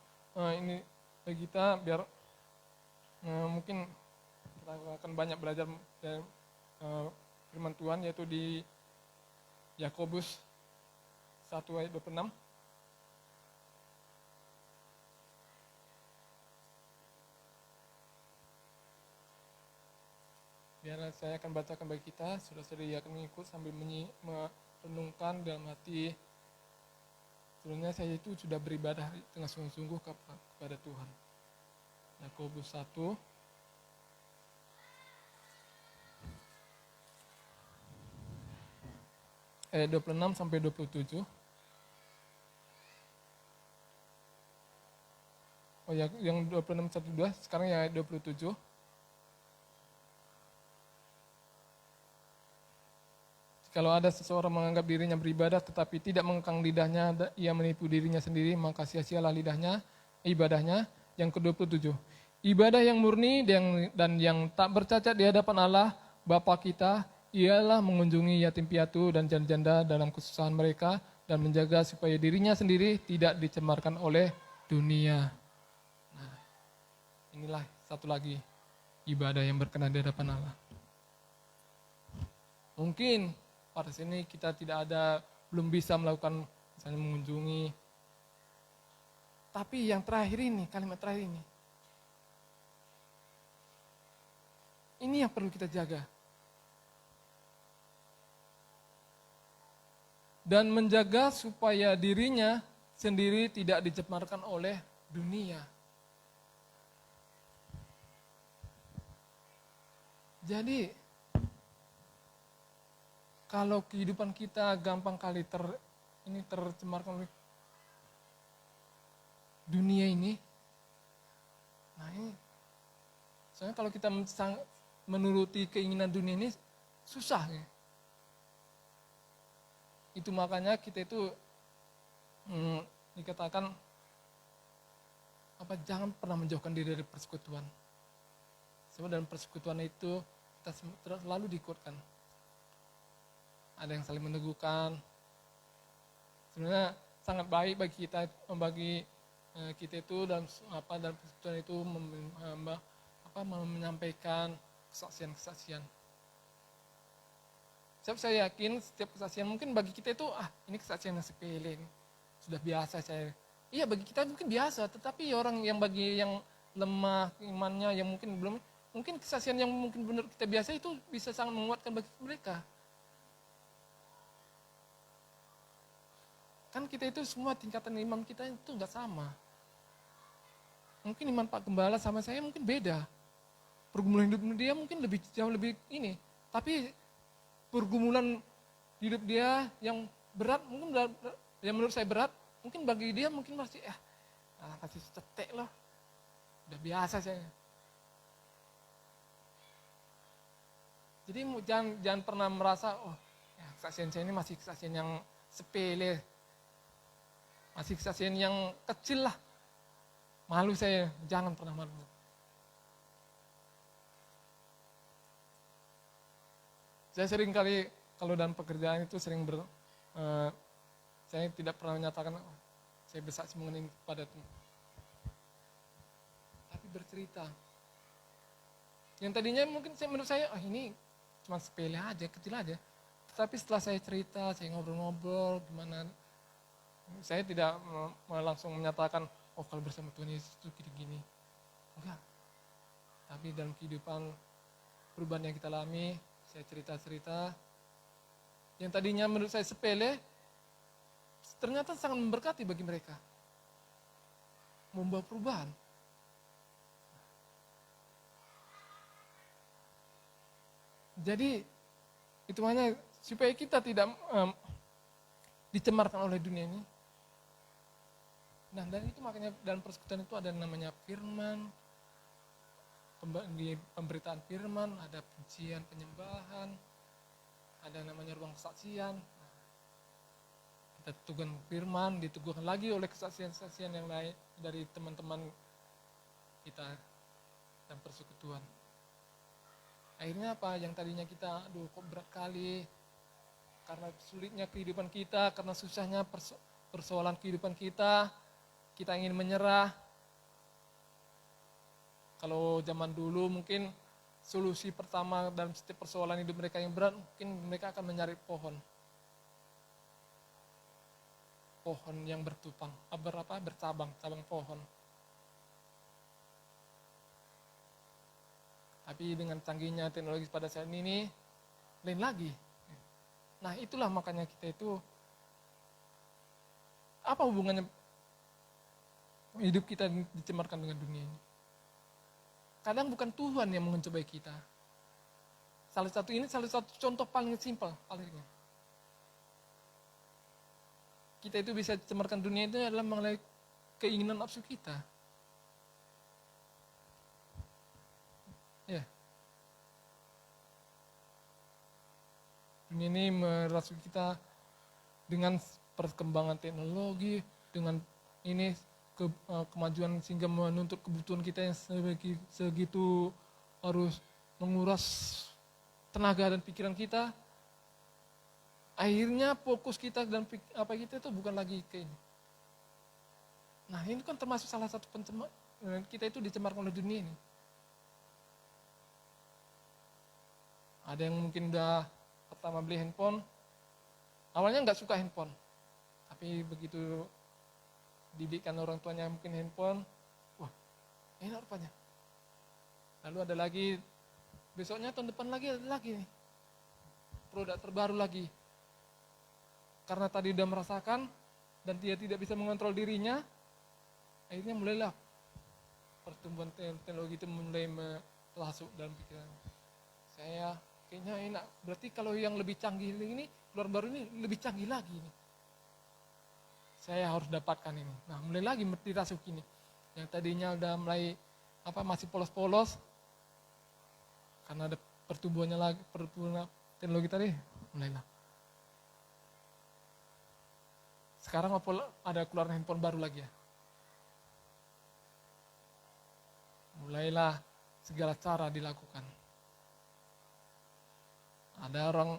ini bagi kita biar mungkin kita akan banyak belajar dari firman Tuhan, yaitu di Yakobus 1 ayat 26. Biar saya akan bacakan bagi kita, saudara-saudari akan mengikut sambil merenungkan dalam hati. Sebenarnya saya itu sudah beribadah dengan sungguh-sungguh kepada Tuhan. Yakobus 1 ayat 26 sampai 27. Oh ya, yang 26 12, sekarang yang ayat 27. Kalau ada seseorang menganggap dirinya beribadah tetapi tidak mengekang lidahnya, ia menipu dirinya sendiri, maka sia-sialah ibadahnya. Yang ke-27, ibadah yang murni dan yang tak bercacat di hadapan Allah Bapa kita ialah mengunjungi yatim piatu dan janda-janda dalam kesusahan mereka dan menjaga supaya dirinya sendiri tidak dicemarkan oleh dunia. Nah, inilah satu lagi ibadah yang berkenan di hadapan Allah. Mungkin pada sini kita belum bisa melakukan misalnya mengunjungi. Tapi yang terakhir ini, kalimat terakhir ini yang perlu kita jaga. Dan menjaga supaya dirinya sendiri tidak dicemarkan oleh dunia. Jadi, kalau kehidupan kita gampang kali tercemarkan oleh dunia ini, nah ini, soalnya kalau kita menuruti keinginan dunia ini, susah ya. Itu makanya kita itu dikatakan jangan pernah menjauhkan diri dari persekutuan. Sebab dalam persekutuan itu kita selalu dikuatkan. Ada yang saling meneguhkan. Sebenarnya sangat baik bagi kita itu dalam persekutuan itu menyampaikan kesaksian. Sebab saya yakin setiap kesaksian mungkin bagi kita itu ini kesaksian yang sepele, sudah biasa saya. Iya, bagi kita mungkin biasa, tetapi orang yang bagi yang lemah imannya, yang mungkin kesaksian yang mungkin benar kita biasa itu bisa sangat menguatkan bagi mereka. Kan kita itu semua tingkatan iman kita itu nggak sama. Mungkin iman Pak Gembala sama saya mungkin beda. Pergumulan hidup dia mungkin jauh lebih ini. Tapi pergumulan hidup dia yang berat, mungkin yang menurut saya berat, mungkin bagi dia mungkin masih masih cetek loh. Udah biasa saya. Jadi jangan pernah merasa, kesaksian saya ini masih kesaksian yang sepele. Masih kesaksian yang kecil lah. Malu saya, jangan pernah malu. Saya sering kali kalau dalam pekerjaan itu saya tidak pernah menyatakan saya bersaksi mengenai kepada Tuhan. Tapi bercerita. Yang tadinya mungkin menurut saya, ini cuma sepele aja, kecil aja. Tapi setelah saya cerita, saya ngobrol-ngobrol, gimana, saya tidak langsung menyatakan, kalau bersama Tuhan Yesus itu gini-gini. Enggak. Tapi dalam kehidupan perubahan yang kita alami, saya cerita-cerita, yang tadinya menurut saya sepele, ternyata sangat memberkati bagi mereka. Membawa perubahan. Jadi, itu hanya supaya kita tidak dicemarkan oleh dunia ini. Nah, dan itu makanya dalam persekutuan itu ada namanya firman, di pemberitaan firman, ada pujian, penyembahan, ada namanya ruang kesaksian. Kita teguhkan firman, diteguhkan lagi oleh kesaksian-kesaksian yang lain dari teman-teman kita dan persekutuan. Akhirnya apa? Yang tadinya kita, kok berat kali, karena sulitnya kehidupan kita, karena susahnya persoalan kehidupan kita ingin menyerah. Kalau zaman dulu mungkin solusi pertama dalam setiap persoalan hidup mereka yang berat, mungkin mereka akan mencari pohon. Pohon yang bertupang, bercabang, cabang pohon. Tapi dengan canggihnya teknologi pada saat ini, lain lagi. Nah, itulah makanya kita itu, apa hubungannya hidup kita dicemarkan dengan dunia ini? Kadang bukan Tuhan yang mencobai kita. Salah satu contoh paling simpel, palingnya. Kita itu bisa dicemarkan dunia itu adalah mengenai keinginan nafsu kita. Ya. Dunia ini merasuki kita dengan perkembangan teknologi, dengan ini kemajuan sehingga menuntut kebutuhan kita yang segitu harus menguras tenaga dan pikiran kita. Akhirnya fokus kita dan apa kita itu bukan lagi ke ini. Nah, ini kan termasuk salah satu pencemar, kita itu dicemarkan oleh dunia ini. Ada yang mungkin udah pertama beli handphone, awalnya nggak suka handphone, tapi begitu didikan orang tuanya mungkin handphone, wah enak rupanya. Lalu ada lagi, besoknya tahun depan lagi ada lagi nih, produk terbaru lagi. Karena tadi udah merasakan dan dia tidak bisa mengontrol dirinya, akhirnya mulailah pertumbuhan teknologi itu mulai masuk dalam pikiran. Saya kayaknya enak, berarti kalau yang lebih canggih ini, keluar baru ini lebih canggih lagi nih. Saya harus dapatkan ini. Nah, mulai lagi dirasuki nih. Yang tadinya udah mulai masih polos-polos, karena ada pertumbuhannya lagi, pertumbuhan teknologi tadi, mulailah. Sekarang ada keluar handphone baru lagi ya. Mulailah segala cara dilakukan. Ada orang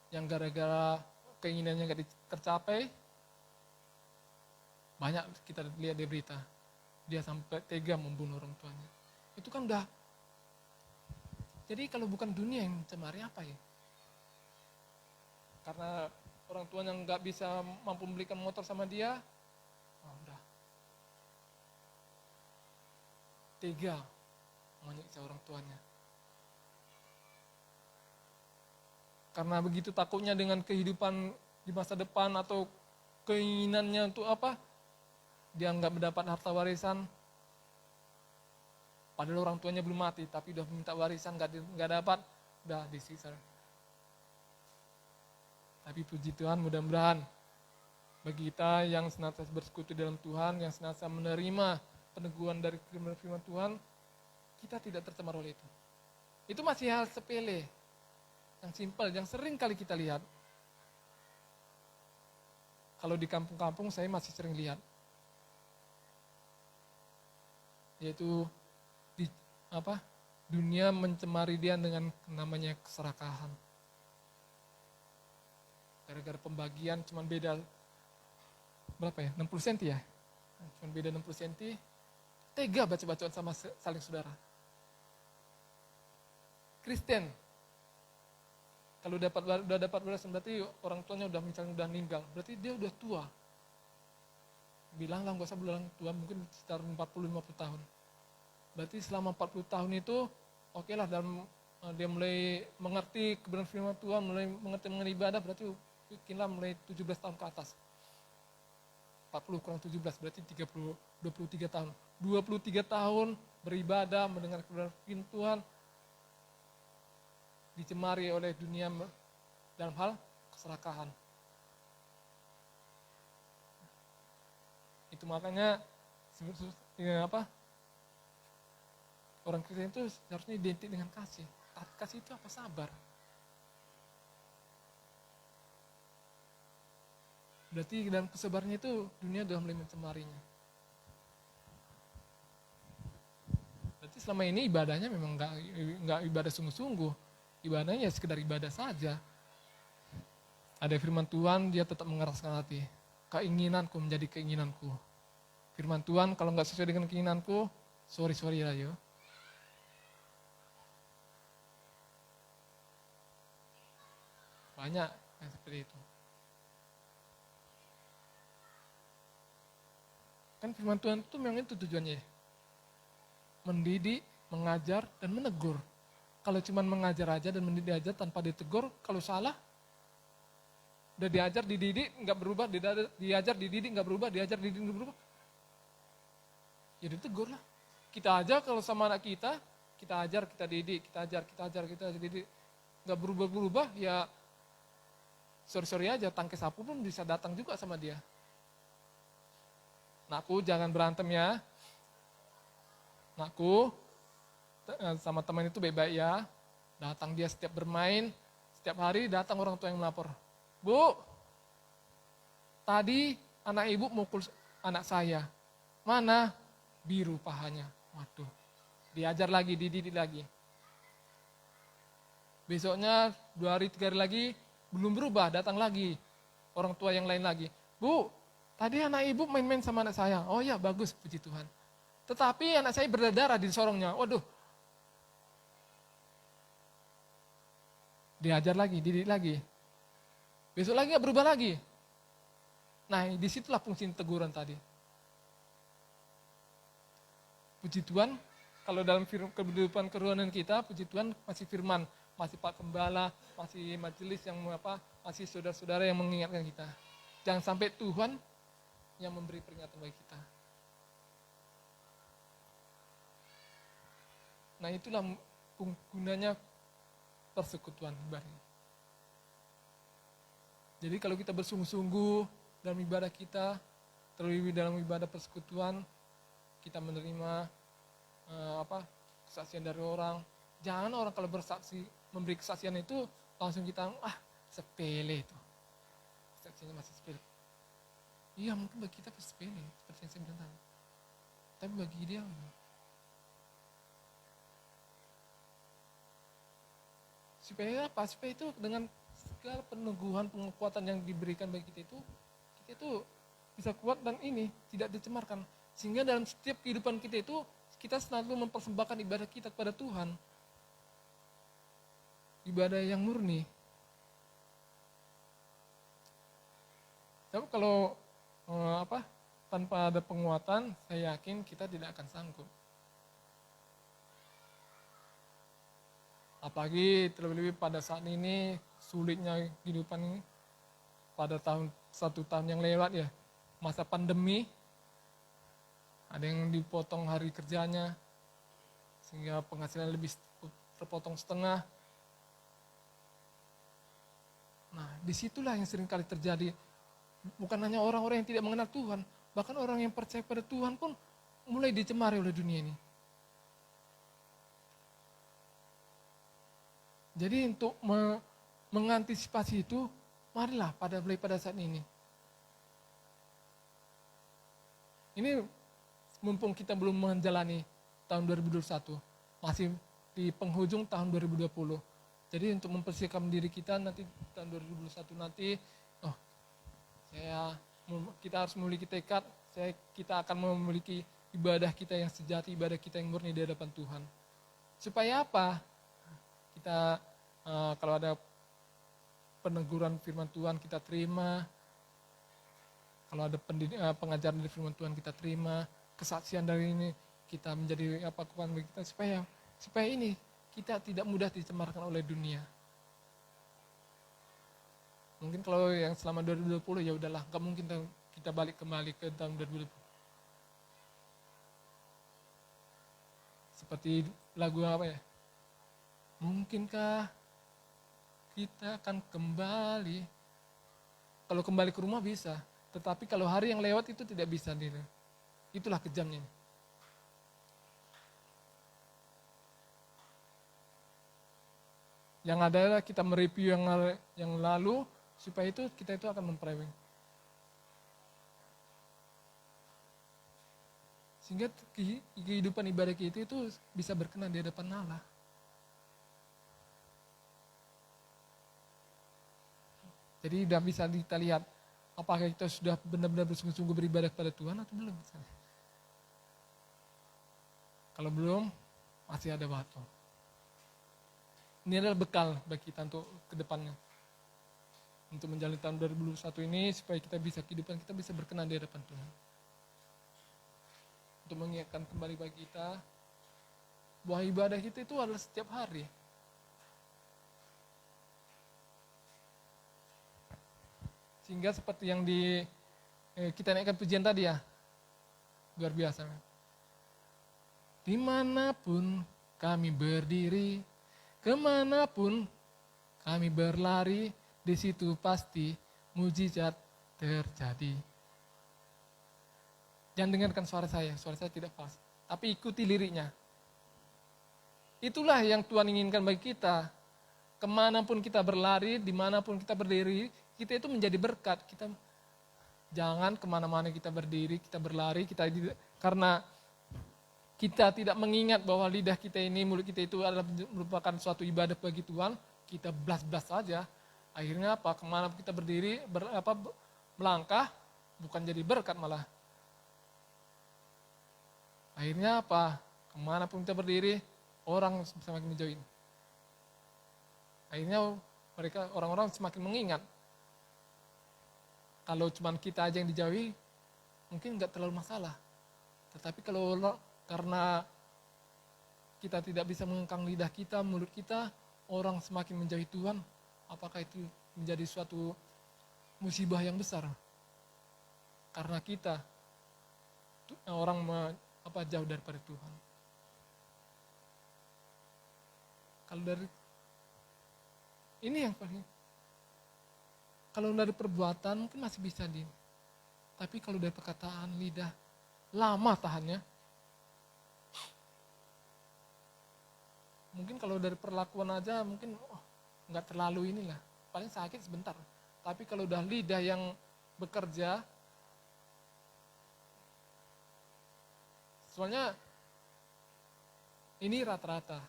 yang gara-gara keinginannya nggak tercapai, banyak kita lihat di berita, dia sampai tega membunuh orang tuanya. Itu kan udah, jadi kalau bukan dunia yang mencemari apa ya? Karena orang tuanya nggak bisa mampu membelikan motor sama dia, udah tega menyiksa orang tuanya. Karena begitu takutnya dengan kehidupan di masa depan atau keinginannya untuk apa? Dia nggak mendapat harta warisan, padahal orang tuanya belum mati, tapi udah minta warisan nggak dapat, udah disiksa. Tapi puji Tuhan, mudah-mudahan bagi kita yang senantiasa bersekutu dalam Tuhan, yang senantiasa menerima peneguhan dari firman Tuhan, kita tidak tercemar oleh itu. Itu masih hal sepele, yang simpel, yang sering kali kita lihat. Kalau di kampung-kampung saya masih sering lihat, yaitu dunia mencemari dia dengan namanya keserakahan. Gara-gara pembagian cuman beda berapa ya? 60 cm ya? Cuman beda 60 cm. Tega baca-bacaan sama saling saudara. Kristen. Kalau udah dapat warisan berarti orang tuanya udah meninggal. Berarti dia udah tua. Bilang lah, nggak usah bilang tua, mungkin sekitar 40-50 tahun. Berarti selama 40 tahun itu oke lah, dalam dia mulai mengerti kebenaran firman Tuhan, mulai mengerti mengenai ibadah, berarti bikinlah mulai 17 tahun ke atas. 40 kurang 17 berarti 23 tahun. 23 tahun beribadah, mendengar kebenaran firman Tuhan, dicemari oleh dunia dalam hal keserakahan. Itu makanya orang Kristen itu harusnya identik dengan kasih. Kasih itu apa? Sabar. Berarti dalam kesabarannya itu dunia sudah mulai mencemarinya. Berarti selama ini ibadahnya memang nggak ibadah sungguh-sungguh. Ibadahnya ya sekedar ibadah saja. Ada firman Tuhan, dia tetap mengeraskan hati. Keinginanku menjadi keinginanku. Firman Tuhan kalau nggak sesuai dengan keinginanku, sorry lah yo. Banyak yang seperti itu. Kan firman Tuhan itu memang itu tujuannya. Mendidik, mengajar, dan menegur. Kalau cuma mengajar aja dan mendidik aja tanpa ditegur, kalau salah, udah diajar, dididik, nggak berubah, diajar, dididik, nggak berubah, diajar, dididik, nggak berubah. Ya ditegur lah. Kita aja kalau sama anak kita ajar, kita didik, kita ajar, kita didik. Nggak berubah-berubah, ya sorry aja, tangkai sapu pun bisa datang juga sama dia. Nakku jangan berantem ya. Nakku sama teman itu baik-baik ya. Datang dia setiap bermain, setiap hari datang orang tua yang melapor. Bu, tadi anak ibu mukul anak saya. Mana? Biru pahanya. Waduh, diajar lagi, dididik lagi. Besoknya 2 hari 3 hari lagi belum berubah, datang lagi orang tua yang lain lagi. Bu, tadi anak ibu main-main sama anak saya. Oh ya, bagus, puji Tuhan. Tetapi anak saya berdarah di sorongnya. Waduh. Diajar lagi, dididik lagi. Besok lagi gak berubah lagi. Nah, disitulah fungsi teguran tadi. Puji Tuhan, kalau dalam kehidupan kerohanian kita, puji Tuhan masih firman, masih Pak Gembala, masih majelis yang masih saudara-saudara yang mengingatkan kita. Jangan sampai Tuhan yang memberi peringatan bagi kita. Nah, itulah gunanya persekutuan ibadah. Jadi kalau kita bersungguh-sungguh dalam ibadah kita, terlebih dalam ibadah persekutuan, kita menerima kesaksian dari orang. Jangan orang kalau bersaksi, memberi kesaksian itu langsung kita, sepele itu. Kesaksiannya masih sepele. Iya, mungkin bagi kita sepele, seperti yang saya bilang tadi. Tapi bagi dia, supaya apa? Supaya itu dengan segala peneguhan, penguatan yang diberikan bagi kita itu bisa kuat dan ini tidak dicemarkan. Sehingga dalam setiap kehidupan kita itu, kita selalu mempersembahkan ibadah kita kepada Tuhan. Ibadah yang murni. Tapi kalau tanpa ada penguatan, saya yakin kita tidak akan sanggup. Apalagi terlebih pada saat ini sulitnya kehidupan ini. Pada tahun 1 tahun yang lewat ya, masa pandemi, ada yang dipotong hari kerjanya, sehingga penghasilan lebih terpotong setengah. Nah, disitulah yang sering kali terjadi. Bukan hanya orang-orang yang tidak mengenal Tuhan, bahkan orang yang percaya pada Tuhan pun mulai dicemari oleh dunia ini. Jadi untuk mengantisipasi itu, marilah mulai pada saat ini. Ini mumpung kita belum menjalani tahun 2021, masih di penghujung tahun 2020. Jadi untuk mempersiapkan diri kita nanti tahun 2021 nanti, kita harus memiliki tekad, kita akan memiliki ibadah kita yang sejati, ibadah kita yang murni di hadapan Tuhan. Supaya apa? Kita kalau ada peneguran firman Tuhan kita terima, kalau ada pengajaran dari firman Tuhan kita terima, kesaksian dari ini kita menjadi kekuatan bagi kita supaya ini kita tidak mudah dicemarkan oleh dunia. Mungkin kalau yang selama 2020 ya udahlah, nggak mungkin kita balik kembali ke tahun 2020. Seperti lagu apa ya? Mungkinkah kita akan kembali? Kalau kembali ke rumah bisa, tetapi kalau hari yang lewat itu tidak bisa. Itulah kejamnya. Yang ada adalah kita mereview yang lalu, supaya kita itu akan memperoleh. Sehingga kehidupan ibadah kita itu bisa berkenan di hadapan Allah. Jadi sudah bisa kita lihat apakah kita sudah benar-benar bersungguh-sungguh beribadah kepada Tuhan atau belum. Kalau belum, masih ada waktu. Ini adalah bekal bagi kita untuk ke depannya. Untuk menjalani tahun 2021 ini supaya kehidupan kita bisa berkenan di hadapan Tuhan. Untuk mengingatkan kembali bagi kita bahwa ibadah kita itu adalah setiap hari. Sehingga seperti yang kita naikkan pujian tadi ya, luar biasa. Dimanapun kami berdiri, kemanapun kami berlari, di situ pasti mujizat terjadi. Jangan dengarkan suara saya tidak pas. Tapi ikuti liriknya. Itulah yang Tuhan inginkan bagi kita. Kemanapun kita berlari, dimanapun kita berdiri, kita itu menjadi berkat. Kita jangan kemana-mana kita berdiri, kita berlari, karena kita tidak mengingat bahwa lidah kita ini, mulut kita itu adalah merupakan suatu ibadah bagi Tuhan, kita blas-blas saja. Akhirnya apa? Kemana kita berdiri, melangkah, bukan jadi berkat malah. Akhirnya apa? Kemanapun kita berdiri, orang semakin menjauhin. Akhirnya orang-orang semakin mengingat. Kalau cuma kita aja yang dijauhi, mungkin nggak terlalu masalah. Tetapi karena kita tidak bisa mengengkang lidah kita, mulut kita, orang semakin menjauhi Tuhan, apakah itu menjadi suatu musibah yang besar? Karena kita, orang jauh daripada Tuhan. Kalau dari ini yang paling, kalau dari perbuatan mungkin masih bisa tapi kalau dari perkataan lidah, lama tahannya. Mungkin kalau dari perlakuan aja mungkin nggak terlalu inilah, paling sakit sebentar. Tapi kalau udah lidah yang bekerja, soalnya ini rata-rata.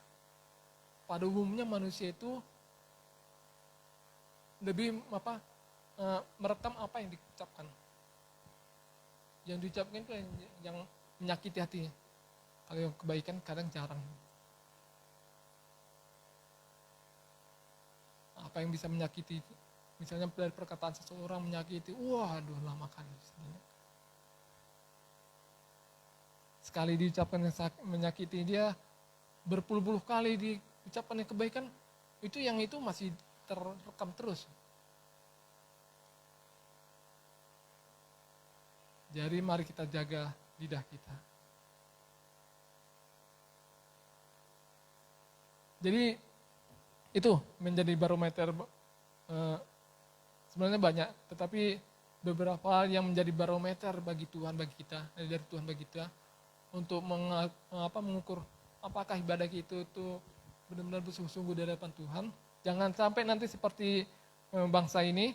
Pada umumnya manusia itu lebih merekam apa yang diucapkan. Yang diucapkan itu yang menyakiti hatinya. Kalau yang kebaikan kadang jarang. Apa yang bisa menyakiti, misalnya dari perkataan seseorang menyakiti, waduh lama kali. Sekali diucapkan yang menyakiti dia, berpuluh-puluh kali diucapkan yang kebaikan, itu masih terekam terus. Jadi mari kita jaga lidah kita. Jadi itu menjadi barometer, sebenarnya banyak, tetapi beberapa hal yang menjadi barometer bagi Tuhan, bagi kita, dari Tuhan bagi kita, untuk mengukur apakah ibadah kita itu benar-benar bersungguh-sungguh di hadapan Tuhan. Jangan sampai nanti seperti bangsa ini,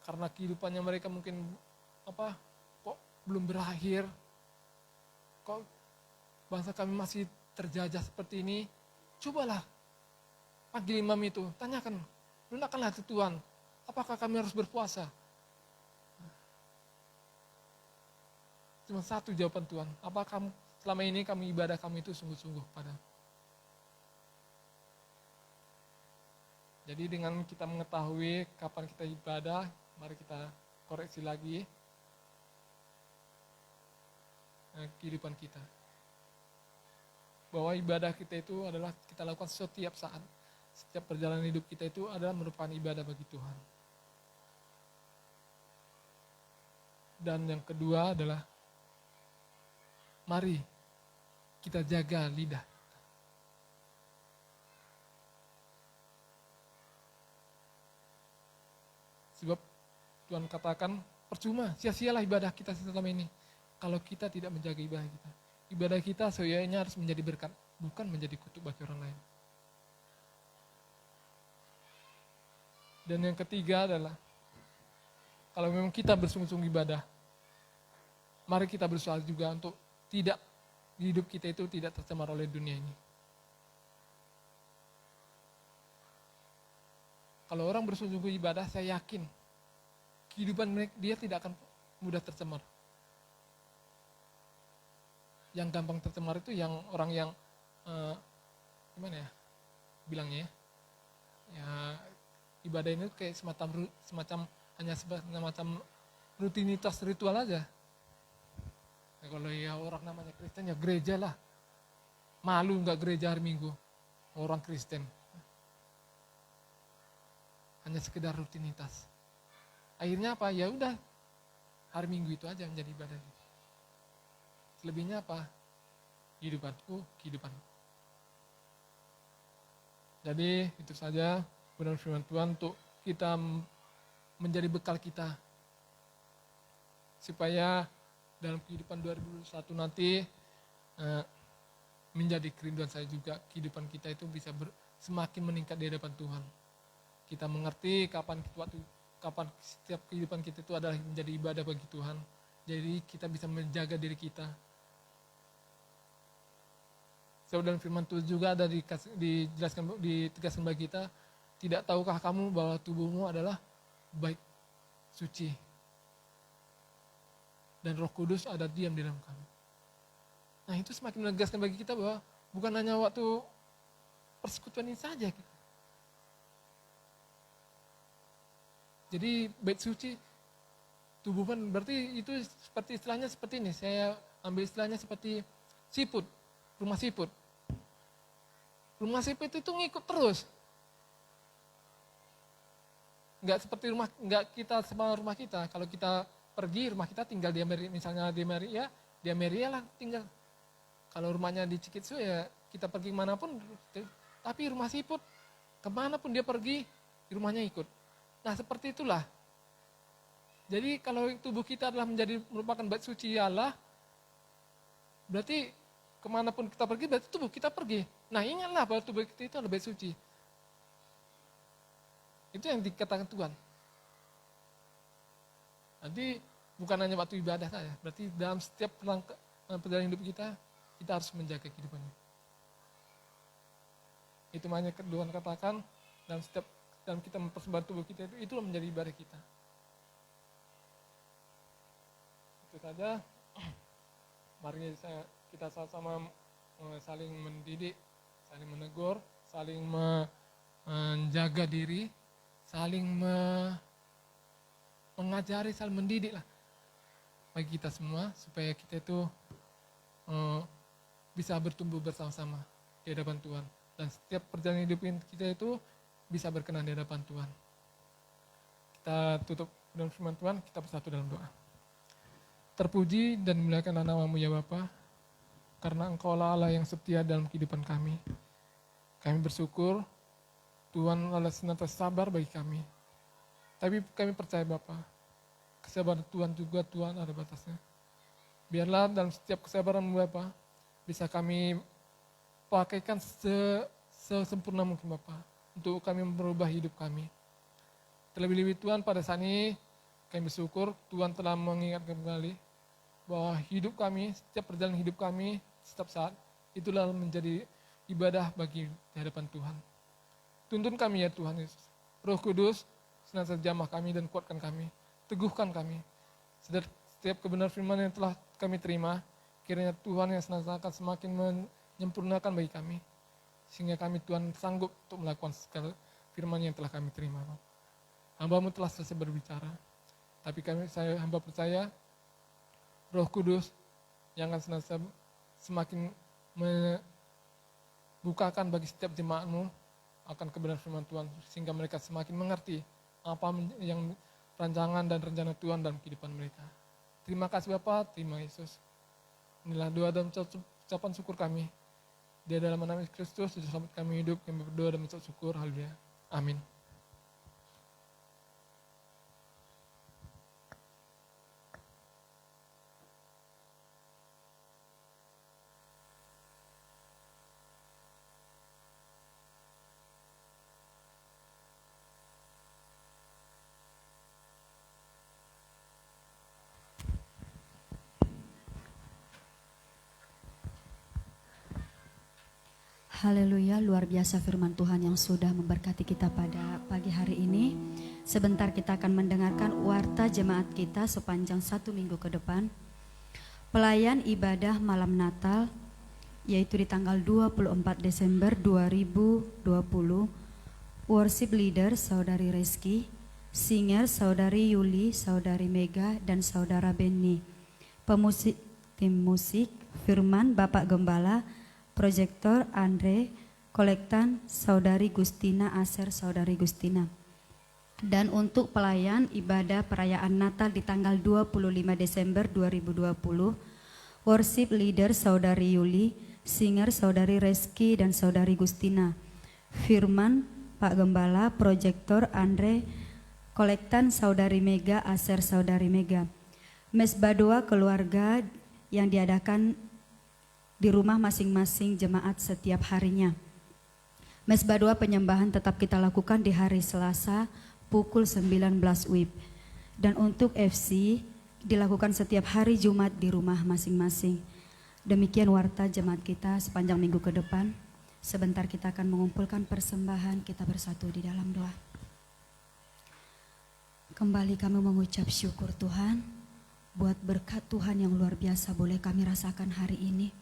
karena kehidupannya mereka mungkin kok belum berakhir, kok bangsa kami masih terjajah seperti ini. Cobalah panggil imam itu, tanyakan, lunakkanlah hati Tuhan, apakah kami harus berpuasa? Cuma satu jawaban Tuhan, apakah selama ini kami ibadah kami itu sungguh-sungguh pada. Jadi dengan kita mengetahui kapan kita ibadah, mari kita koreksi lagi kehidupan kita. Bahwa ibadah kita itu adalah kita lakukan setiap saat. Setiap perjalanan hidup kita itu adalah merupakan ibadah bagi Tuhan. Dan yang kedua adalah, mari kita jaga lidah. Sebab Tuhan katakan, percuma, sia-sialah ibadah kita selama ini kalau kita tidak menjaga ibadah kita. Ibadah kita seyogyanya harus menjadi berkat, bukan menjadi kutuk bagi orang lain. Dan yang ketiga adalah, kalau memang kita bersungguh-sungguh ibadah, mari kita berusaha juga untuk tidak, hidup kita itu tidak tercemar oleh dunia ini. Kalau orang bersungguh-sungguh ibadah, saya yakin kehidupan dia tidak akan mudah tercemar. Yang gampang tercemar itu yang orang yang gimana ya bilangnya ya, ibadah ini kayak semacam hanya semacam rutinitas ritual aja. Ya, kalau ya orang namanya Kristen ya gereja lah, malu nggak gereja hari Minggu orang Kristen, hanya sekedar rutinitas. Akhirnya apa? Ya udah hari Minggu itu aja menjadi ibadah. Selebihnya apa? Kehidupanku. Jadi itu saja benar firman Tuhan untuk kita menjadi bekal kita. Supaya dalam kehidupan 2021 nanti menjadi kerinduan saya juga, kehidupan kita itu bisa semakin meningkat di hadapan Tuhan. Kita mengerti kapan setiap kehidupan kita itu adalah menjadi ibadah bagi Tuhan. Jadi kita bisa menjaga diri kita. Sebab dalam firman Tuhan juga ada ditegaskan bagi kita, tidak tahukah kamu bahwa tubuhmu adalah bait suci dan Roh Kudus ada diam di dalam kamu. Nah itu semakin menegaskan bagi kita bahwa bukan hanya waktu persekutuan ini saja. Jadi bait suci tubuh kan berarti itu seperti istilahnya seperti ini. Saya ambil istilahnya seperti siput, rumah siput. Rumah siput itu ngikut terus. Enggak seperti enggak kita sama rumah kita. Kalau kita pergi, rumah kita tinggal di Amerika, misalnya di Amerika lah tinggal. Kalau rumahnya di Cikitsu ya kita pergi kemanapun. Tapi rumah siput, kemanapun dia pergi, di rumahnya ikut. Nah seperti itulah. Jadi kalau tubuh kita adalah merupakan bait suci Allah, berarti kemanapun kita pergi, berarti tubuh kita pergi. Nah ingatlah bahwa tubuh kita itu adalah bait suci. Itu yang dikatakan Tuhan. Nanti bukan hanya waktu ibadah saja, berarti dalam setiap perjalanan hidup kita harus menjaga kehidupannya. Itu makanya Tuhan katakan, dalam kita mempersembahkan tubuh kita itu menjadi ibadah kita. Itu saja. Mari kita sama-sama saling mendidik, saling menegur, saling menjaga diri, saling mengajari, saling mendidik lah bagi kita semua supaya kita itu bisa bertumbuh bersama-sama di hadapan Tuhan dan setiap perjalanan hidup kita itu bisa berkenan di hadapan Tuhan. Kita tutup dengan firman Tuhan, kita bersatu dalam doa. Terpuji dan dimuliakanlah nama-Mu ya Bapa, karena Engkau-lah Allah yang setia dalam kehidupan kami. Kami bersyukur Tuhan Allah senantiasa sabar bagi kami. Tapi kami percaya Bapa, kesabaran Tuhan juga Tuhan ada batasnya. Biarlah dalam setiap kesabaran-Mu Bapa, bisa kami pakaikan sesempurna mungkin Bapa, untuk kami merubah hidup kami. Terlebih-lebih Tuhan pada saat ini kami bersyukur Tuhan telah mengingatkan kembali bahwa hidup kami, setiap perjalanan hidup kami, setiap saat, itulah menjadi ibadah bagi di hadapan Tuhan. Tuntun kami ya Tuhan Yesus. Roh Kudus, senantiasa jamah kami dan kuatkan kami, teguhkan kami. Setiap kebenaran firman yang telah kami terima, kiranya Tuhan yang senantiasa akan semakin menyempurnakan bagi kami. Sehingga kami Tuhan sanggup untuk melakukan segala firman yang telah kami terima. Hamba-Mu telah selesai berbicara. Tapi saya hamba percaya, Roh Kudus yang akan senantiasa semakin membukakan bagi setiap jemaat-Mu akan kebenaran firman Tuhan, sehingga mereka semakin mengerti apa yang rancangan dan rencana Tuhan dalam kehidupan mereka. Terima kasih Bapa, terima Yesus. Inilah doa dan ucapan syukur kami. Di dalam nama Yesus Kristus, Juru Selamat kami hidup, kami berdoa dan mengucap syukur. Haleluya. Amin. Haleluya, luar biasa firman Tuhan yang sudah memberkati kita pada pagi hari ini. Sebentar kita akan mendengarkan warta jemaat kita sepanjang 1 minggu ke depan. Pelayan ibadah malam Natal, yaitu di tanggal 24 Desember 2020. Worship leader Saudari Reski, singer Saudari Yuli, Saudari Mega, dan Saudara Benny. Pemusik, tim musik, firman Bapak Gembala, proyektor Andre, kolektan Saudari Gustina Aser, Saudari Gustina. Dan untuk pelayan ibadah perayaan Natal di tanggal 25 Desember 2020, worship leader Saudari Yuli, singer Saudari Reski dan Saudari Gustina. Firman Pak Gembala, proyektor Andre, kolektan Saudari Mega Aser, Saudari Mega. Mesbah doa keluarga yang diadakan di rumah masing-masing jemaat setiap harinya. Mesbah doa penyembahan tetap kita lakukan di hari Selasa pukul 19 WIB. Dan untuk FC dilakukan setiap hari Jumat di rumah masing-masing. Demikian warta jemaat kita sepanjang minggu ke depan. Sebentar kita akan mengumpulkan persembahan, kita bersatu di dalam doa. Kembali kami mengucap syukur Tuhan buat berkat Tuhan yang luar biasa boleh kami rasakan hari ini,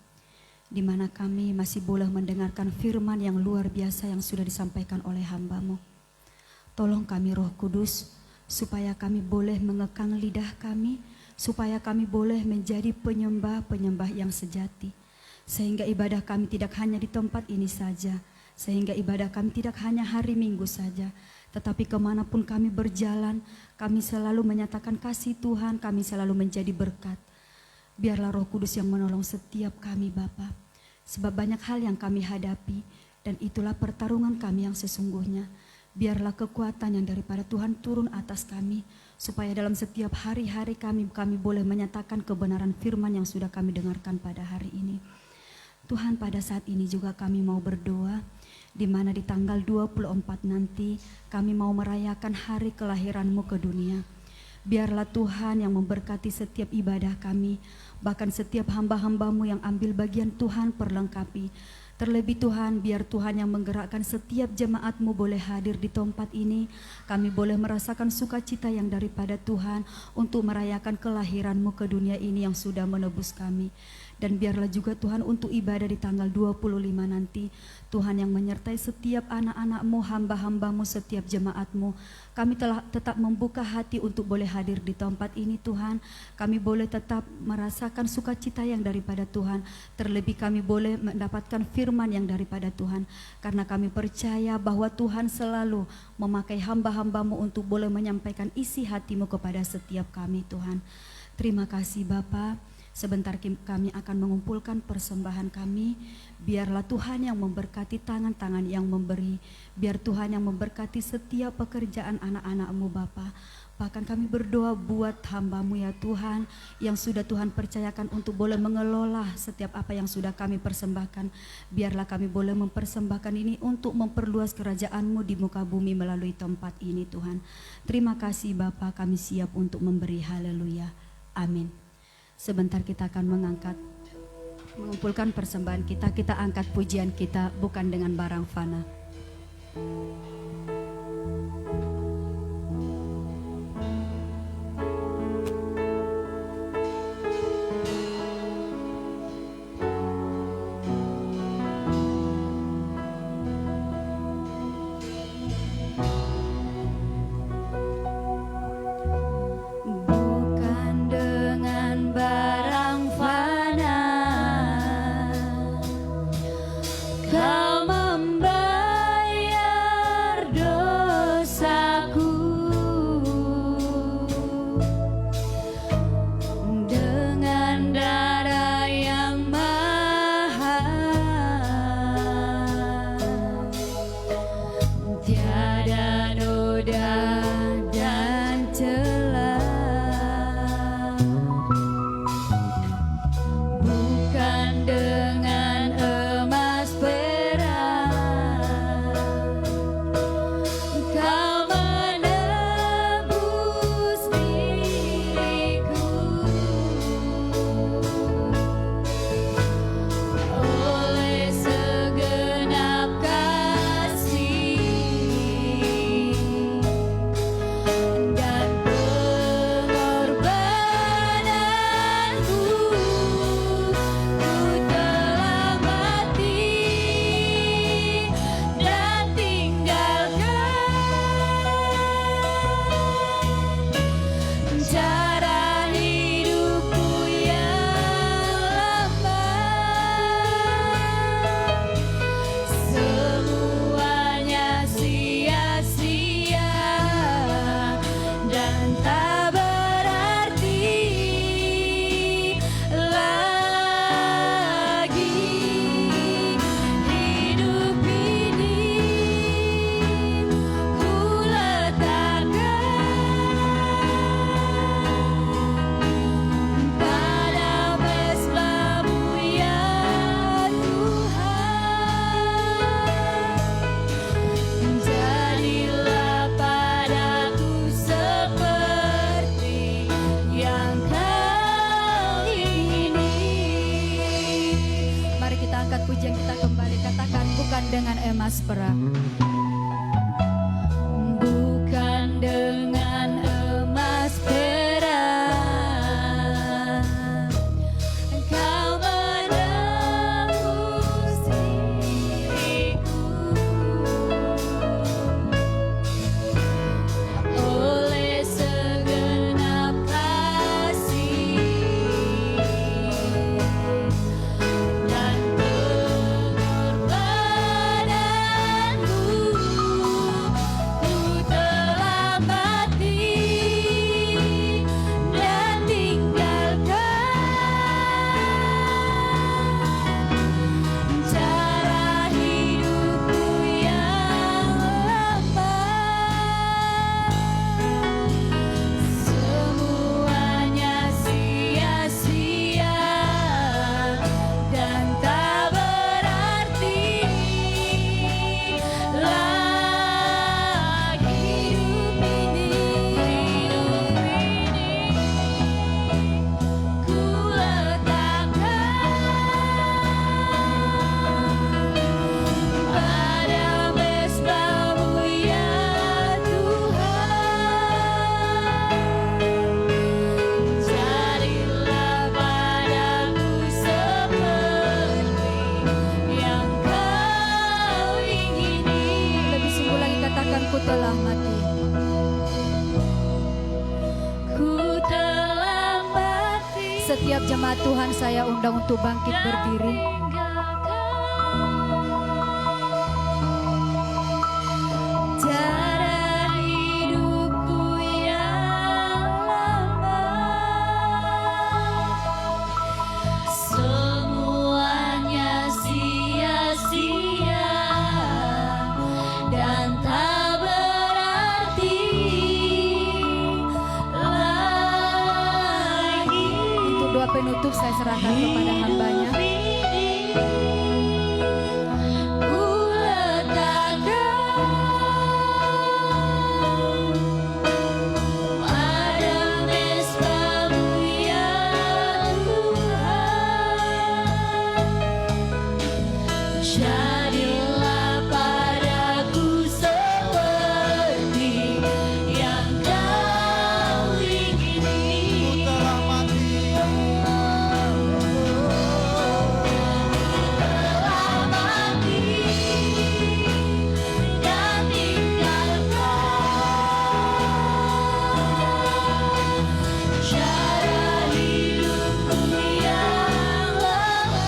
di mana kami masih boleh mendengarkan firman yang luar biasa yang sudah disampaikan oleh hamba-Mu. Tolong kami Roh Kudus, supaya kami boleh mengekang lidah kami, supaya kami boleh menjadi penyembah-penyembah yang sejati. Sehingga ibadah kami tidak hanya di tempat ini saja, sehingga ibadah kami tidak hanya hari Minggu saja, tetapi kemanapun kami berjalan, kami selalu menyatakan kasih Tuhan, kami selalu menjadi berkat. Biarlah Roh Kudus yang menolong setiap kami Bapa. Sebab banyak hal yang kami hadapi dan itulah pertarungan kami yang sesungguhnya. Biarlah kekuatan yang daripada Tuhan turun atas kami, supaya dalam setiap hari-hari kami boleh menyatakan kebenaran firman yang sudah kami dengarkan pada hari ini. Tuhan, pada saat ini juga kami mau berdoa, di mana di tanggal 24 nanti kami mau merayakan hari kelahiran-Mu ke dunia. Biarlah Tuhan yang memberkati setiap ibadah kami, bahkan setiap hamba-hamba-Mu yang ambil bagian Tuhan perlengkapi. Terlebih Tuhan, biar Tuhan yang menggerakkan setiap jemaat-Mu boleh hadir di tempat ini. Kami boleh merasakan sukacita yang daripada Tuhan untuk merayakan kelahiran-Mu ke dunia ini yang sudah menebus kami. Dan biarlah juga Tuhan untuk ibadah di tanggal 25 nanti, Tuhan yang menyertai setiap anak-anak-Mu, hamba-hamba-Mu, setiap jemaat-Mu. Kami telah tetap membuka hati untuk boleh hadir di tempat ini Tuhan. Kami boleh tetap merasakan sukacita yang daripada Tuhan. Terlebih kami boleh mendapatkan firman yang daripada Tuhan. Karena kami percaya bahwa Tuhan selalu memakai hamba-hamba-Mu untuk boleh menyampaikan isi hati-Mu kepada setiap kami Tuhan. Terima kasih Bapa. Sebentar kami akan mengumpulkan persembahan kami. Biarlah Tuhan yang memberkati tangan-tangan yang memberi. Biar Tuhan yang memberkati setiap pekerjaan anak-anak-Mu Bapa. Bahkan kami berdoa buat hamba-Mu ya Tuhan, yang sudah Tuhan percayakan untuk boleh mengelola setiap apa yang sudah kami persembahkan. Biarlah kami boleh mempersembahkan ini untuk memperluas kerajaan-Mu di muka bumi melalui tempat ini Tuhan. Terima kasih Bapa, kami siap untuk memberi. Haleluya. Amin. Sebentar kita akan mengumpulkan persembahan kita. Kita angkat pujian kita bukan dengan barang fana. Dengan emas perak, bukan dengan emas perak, Engkau menebus diriku oleh segenap kasih dan setiap jemaat Tuhan saya undang untuk bangkit berdiri. Cara hidupku yang lama tutup saya serahkan kepada hambanya. Ku letakkan pada mesbah-Mu ya Tuhan. Jadilah padaku seperti yang Kau ingini. Telah mati, Telah mati dan tinggalkan cara hidupku yang lama.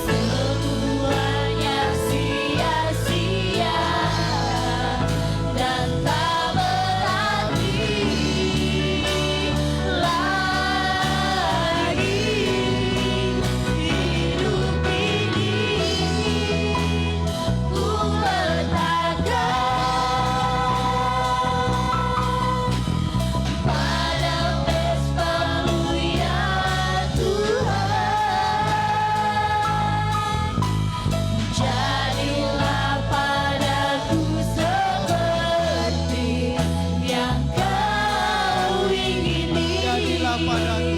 Semuanya sia-sia dan tak berarti lagi. Hidup ini ku letakkan pada mesbah-Mu ya Tuhan. Jadilah padaku seperti yang Kau ingini. jadilah padaku,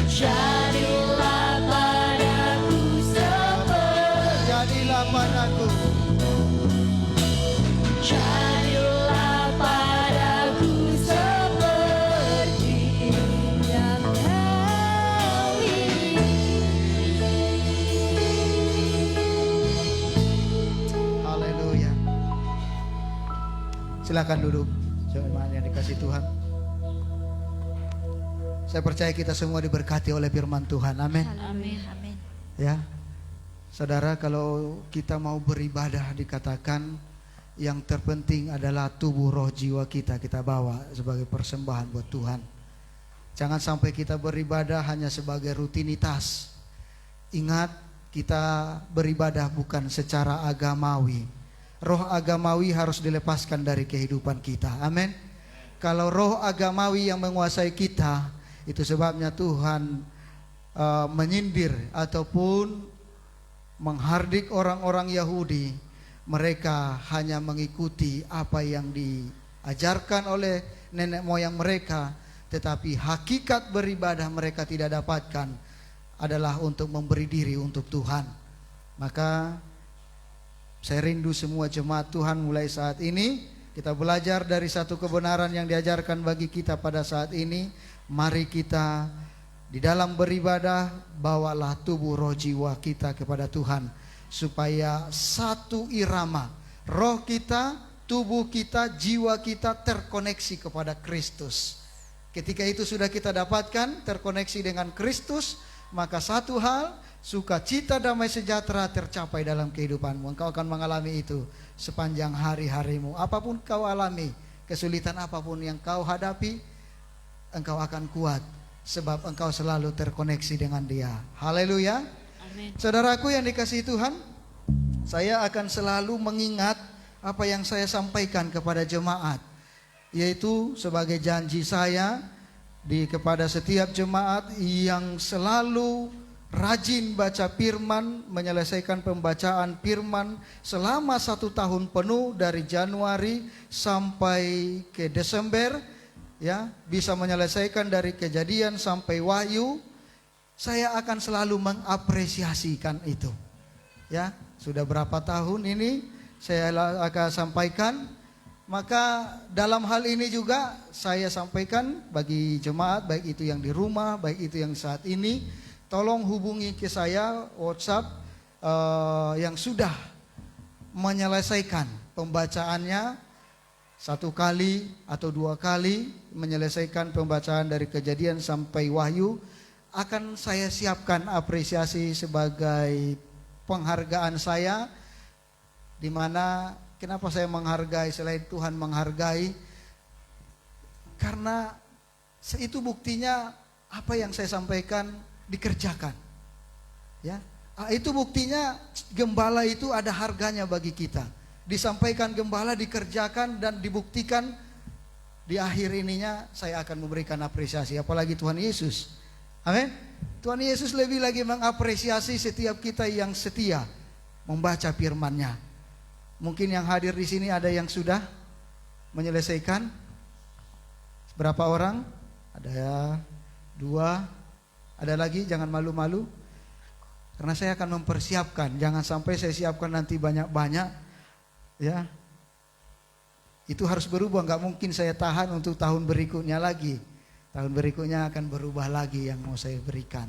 Jadilah padaku seperti, jadilah padaku, jadilah padaku seperti yang Kau ingini. haleluya. Silakan duduk, jemaat yang dikasih Tuhan. Saya percaya kita semua diberkati oleh firman Tuhan, amin. Amin. Amin. Ya, saudara, kalau kita mau beribadah dikatakan yang terpenting adalah tubuh, roh, jiwa kita bawa sebagai persembahan buat Tuhan. Jangan sampai kita beribadah hanya sebagai rutinitas. Ingat, kita beribadah bukan secara agamawi. Roh agamawi harus dilepaskan dari kehidupan kita, amin. Kalau roh agamawi yang menguasai kita, itu sebabnya Tuhan menyindir ataupun menghardik orang-orang Yahudi. Mereka hanya mengikuti apa yang diajarkan oleh nenek moyang mereka, tetapi hakikat beribadah mereka tidak dapatkan adalah untuk memberi diri untuk Tuhan. Maka saya rindu semua jemaat Tuhan mulai saat ini kita belajar dari satu kebenaran yang diajarkan bagi kita pada saat ini. Mari kita di dalam beribadah bawalah tubuh, roh, jiwa kita kepada Tuhan, supaya satu irama roh kita, tubuh kita, jiwa kita terkoneksi kepada Kristus. Ketika itu sudah kita dapatkan terkoneksi dengan Kristus, maka satu hal, sukacita, damai sejahtera tercapai dalam kehidupanmu. Engkau akan mengalami itu sepanjang hari-harimu. Apapun kau alami, kesulitan apapun yang kau hadapi, engkau akan kuat sebab engkau selalu terkoneksi dengan Dia. Haleluya. Amin. Saudaraku yang dikasihi Tuhan, saya akan selalu mengingat apa yang saya sampaikan kepada jemaat, yaitu sebagai janji saya kepada setiap jemaat yang selalu rajin baca firman, menyelesaikan pembacaan firman selama 1 tahun penuh dari Januari sampai ke Desember, ya, bisa menyelesaikan dari Kejadian sampai Wahyu. Saya akan selalu mengapresiasikan itu. Ya, sudah berapa tahun ini saya akan sampaikan. Maka dalam hal ini juga saya sampaikan bagi jemaat, baik itu yang di rumah, baik itu yang saat ini, tolong hubungi ke saya WhatsApp yang sudah menyelesaikan pembacaannya 1 kali atau 2 kali, menyelesaikan pembacaan dari Kejadian sampai Wahyu. Akan saya siapkan apresiasi sebagai penghargaan saya, di mana kenapa saya menghargai selain Tuhan menghargai, karena itu buktinya apa yang saya sampaikan dikerjakan. Ya, itu buktinya gembala itu ada harganya bagi kita. Disampaikan gembala, dikerjakan dan dibuktikan di akhir ininya saya akan memberikan apresiasi, apalagi Tuhan Yesus. Amin. Tuhan Yesus lebih lagi mengapresiasi setiap kita yang setia membaca firman-Nya. Mungkin yang hadir di sini ada yang sudah menyelesaikan. Berapa orang? Ada 2. Ada lagi, jangan malu-malu. Karena saya akan mempersiapkan, jangan sampai saya siapkan nanti banyak-banyak, ya. Itu harus berubah, nggak mungkin saya tahan untuk tahun berikutnya lagi. Tahun berikutnya akan berubah lagi yang mau saya berikan.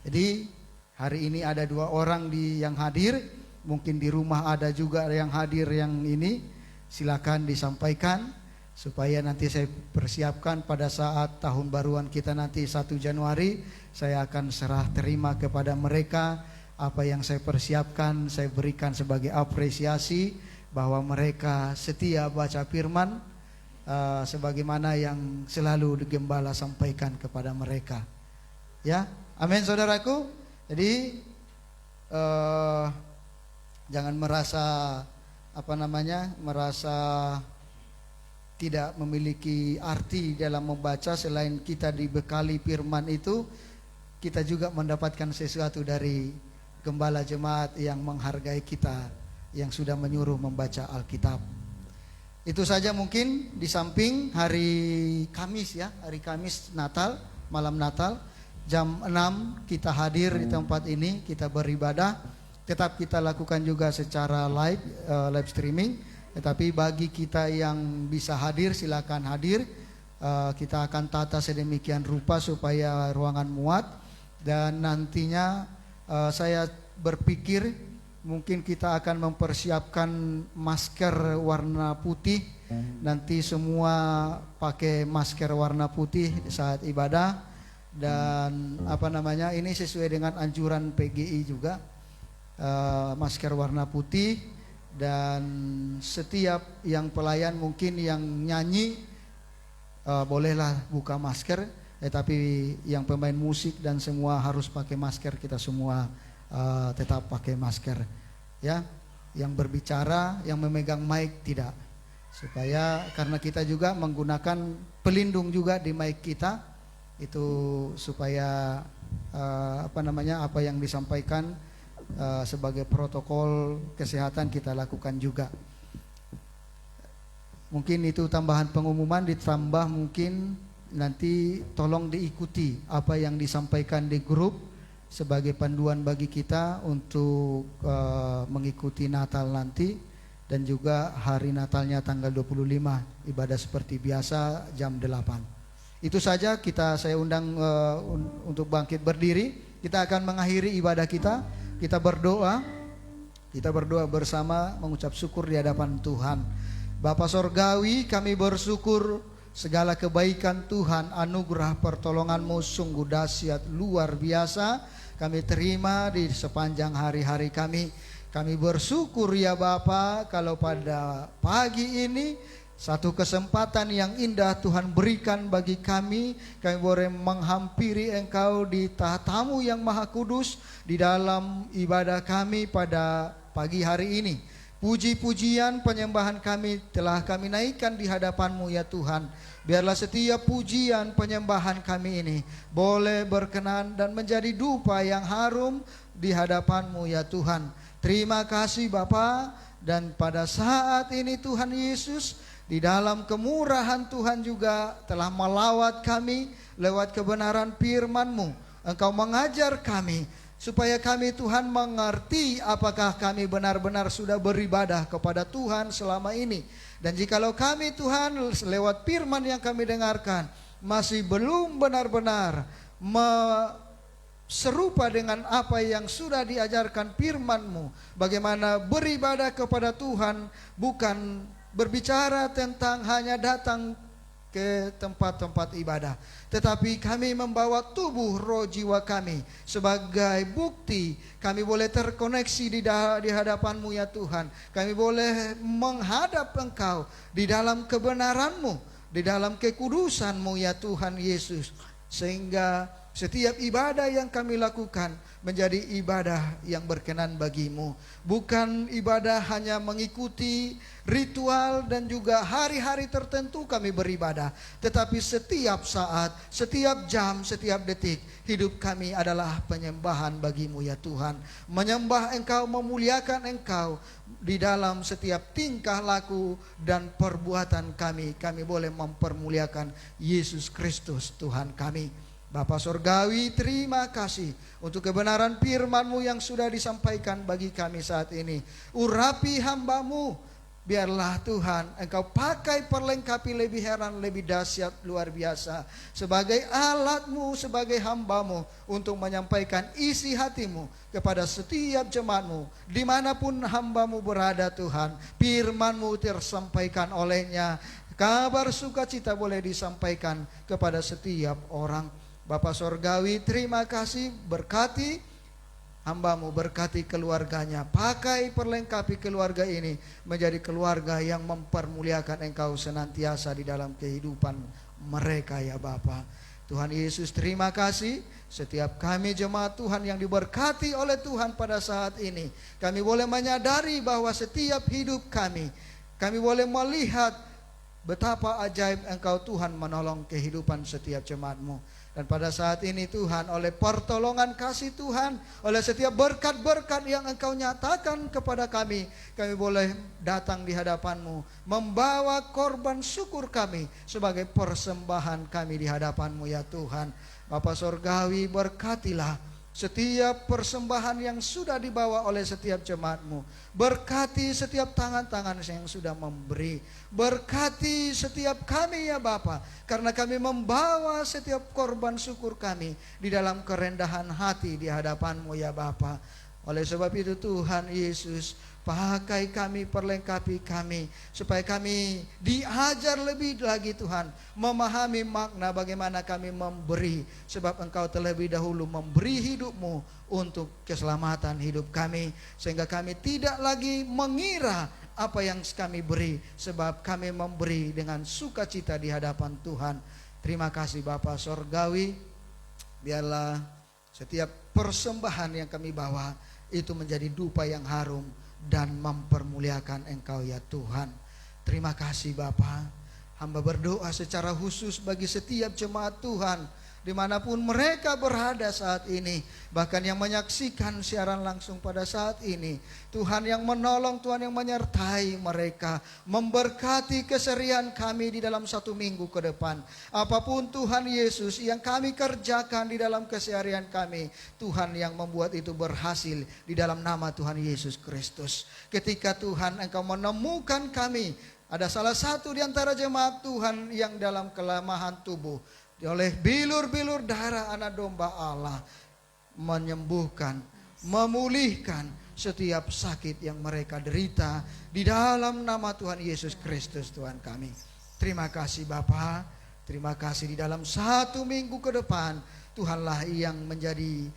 Jadi hari ini ada 2 orang yang hadir, mungkin di rumah ada juga yang hadir yang ini. Silakan disampaikan supaya nanti saya persiapkan pada saat tahun baruan kita nanti 1 Januari, saya akan serah terima kepada mereka apa yang saya persiapkan, saya berikan sebagai apresiasi bahwa mereka setia baca firman sebagaimana yang selalu Gembala sampaikan kepada mereka. Ya, amin saudaraku. Jadi jangan merasa merasa tidak memiliki arti dalam membaca. Selain kita dibekali firman itu, kita juga mendapatkan sesuatu dari gembala jemaat yang menghargai kita, yang sudah menyuruh membaca Alkitab. Itu saja mungkin, di samping hari Kamis ya, hari Kamis Natal, malam Natal, jam 6 kita hadir di tempat ini, kita beribadah. Tetap kita lakukan juga secara live streaming. Tetapi bagi kita yang bisa hadir, silakan hadir. Kita akan tata sedemikian rupa supaya ruangan muat. Dan nantinya saya berpikir mungkin kita akan mempersiapkan masker warna putih. Nanti semua pakai masker warna putih saat ibadah. Dan ini sesuai dengan anjuran PGI juga, masker warna putih. Dan setiap yang pelayan mungkin yang nyanyi bolehlah buka masker, tetapi yang pemain musik dan semua harus pakai masker. Kita semua tetap pakai masker ya. Yang berbicara, yang memegang mic tidak, supaya karena kita juga menggunakan pelindung juga di mic kita itu, supaya apa yang disampaikan sebagai protokol kesehatan kita lakukan juga. Mungkin itu tambahan pengumuman, ditambah mungkin nanti tolong diikuti apa yang disampaikan di grup sebagai panduan bagi kita untuk mengikuti Natal nanti, dan juga hari Natalnya tanggal 25 ibadah seperti biasa jam 8. Itu saja, saya undang untuk bangkit berdiri. Kita akan mengakhiri ibadah kita. Kita berdoa bersama mengucap syukur di hadapan Tuhan. Bapa Sorgawi, kami bersyukur segala kebaikan Tuhan, anugerah pertolongan-Mu sungguh dahsyat, luar biasa. Kami terima di sepanjang hari-hari kami. Kami bersyukur ya Bapa, kalau pada pagi ini satu kesempatan yang indah Tuhan berikan bagi kami boleh menghampiri Engkau di tahta-Mu yang Maha Kudus di dalam ibadah kami pada pagi hari ini. Puji-pujian penyembahan kami telah kami naikkan di hadapan-Mu ya Tuhan. Biarlah setiap pujian penyembahan kami ini boleh berkenan dan menjadi dupa yang harum di hadapan-Mu ya Tuhan. Terima kasih Bapa. Dan pada saat ini Tuhan Yesus, di dalam kemurahan Tuhan juga telah melawat kami lewat kebenaran firman-Mu. Engkau mengajar kami supaya kami Tuhan mengerti apakah kami benar-benar sudah beribadah kepada Tuhan selama ini. Dan jikalau kami Tuhan lewat firman yang kami dengarkan masih belum benar-benar serupa dengan apa yang sudah diajarkan firman-Mu, bagaimana beribadah kepada Tuhan bukan berbicara tentang hanya datang ke tempat-tempat ibadah, tetapi kami membawa tubuh roh jiwa kami sebagai bukti kami boleh terkoneksi di hadapan-Mu ya Tuhan. Kami boleh menghadap Engkau di dalam kebenaran-Mu, di dalam kekudusan-Mu ya Tuhan Yesus, sehingga Setiap ibadah yang kami lakukan menjadi ibadah yang berkenan bagimu. Bukan ibadah hanya mengikuti ritual dan juga hari-hari tertentu kami beribadah. Tetapi setiap saat, setiap jam, setiap detik hidup kami adalah penyembahan bagimu ya Tuhan. Menyembah Engkau, memuliakan Engkau di dalam setiap tingkah laku dan perbuatan kami. Kami boleh mempermuliakan Yesus Kristus Tuhan kami. Bapa Surgawi, terima kasih untuk kebenaran firman-Mu yang sudah disampaikan bagi kami saat ini. Urapi hamba-Mu, biarlah Tuhan Engkau pakai perlengkapi lebih heran, lebih dahsyat, luar biasa. Sebagai alat-Mu, sebagai hamba-Mu untuk menyampaikan isi hati-Mu kepada setiap jemaat-Mu. Dimanapun hamba-Mu berada Tuhan, firman-Mu tersampaikan olehnya. Kabar sukacita boleh disampaikan kepada setiap orang. Bapak Sorgawi, terima kasih, berkati hamba-Mu, berkati keluarganya. Pakai perlengkapi keluarga ini menjadi keluarga yang mempermuliakan Engkau senantiasa di dalam kehidupan mereka ya Bapa. Tuhan Yesus, terima kasih. Setiap kami jemaat Tuhan yang diberkati oleh Tuhan pada saat ini, kami boleh menyadari bahwa setiap hidup kami boleh melihat betapa ajaib Engkau Tuhan menolong kehidupan setiap jemaat-Mu. Dan pada saat ini Tuhan, oleh pertolongan kasih Tuhan, oleh setiap berkat-berkat yang Engkau nyatakan kepada kami boleh datang di hadapan-Mu, membawa korban syukur kami sebagai persembahan kami di hadapan-Mu ya Tuhan. Bapa Sorgawi, berkatilah setiap persembahan yang sudah dibawa oleh setiap jemaat-Mu. Berkati setiap tangan-tangan yang sudah memberi. Berkati setiap kami ya Bapa, karena kami membawa setiap korban syukur kami di dalam kerendahan hati di hadapan-Mu ya Bapa. Oleh sebab itu Tuhan Yesus, pakai kami, perlengkapi kami, supaya kami diajar lebih lagi Tuhan, memahami makna bagaimana kami memberi. Sebab Engkau terlebih dahulu memberi hidup-Mu untuk keselamatan hidup kami, sehingga kami tidak lagi mengira apa yang kami beri, sebab kami memberi dengan sukacita di hadapan Tuhan. Terima kasih Bapa Sorgawi, biarlah setiap persembahan yang kami bawa itu menjadi dupa yang harum dan mempermuliakan Engkau ya Tuhan. Terima kasih Bapa. Hamba berdoa secara khusus bagi setiap jemaat Tuhan dimanapun mereka berada saat ini, bahkan yang menyaksikan siaran langsung pada saat ini. Tuhan yang menolong, Tuhan yang menyertai mereka, memberkati keseharian kami di dalam 1 minggu ke depan. Apapun Tuhan Yesus yang kami kerjakan di dalam keseharian kami, Tuhan yang membuat itu berhasil di dalam nama Tuhan Yesus Kristus. Ketika Tuhan Engkau menemukan kami, ada salah satu di antara jemaat Tuhan yang dalam kelemahan tubuh, oleh bilur-bilur darah anak domba Allah menyembuhkan, memulihkan setiap sakit yang mereka derita di dalam nama Tuhan Yesus Kristus Tuhan kami. Terima kasih Bapa, terima kasih di dalam 1 minggu ke depan Tuhanlah yang menjadi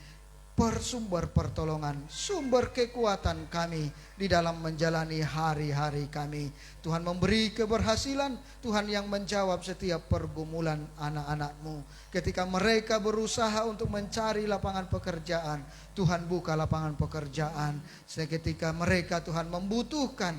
sumber pertolongan, sumber kekuatan kami di dalam menjalani hari-hari kami. Tuhan memberi keberhasilan, Tuhan yang menjawab setiap pergumulan anak-anak-Mu. Ketika mereka berusaha untuk mencari lapangan pekerjaan, Tuhan buka lapangan pekerjaan. Ketika mereka Tuhan membutuhkan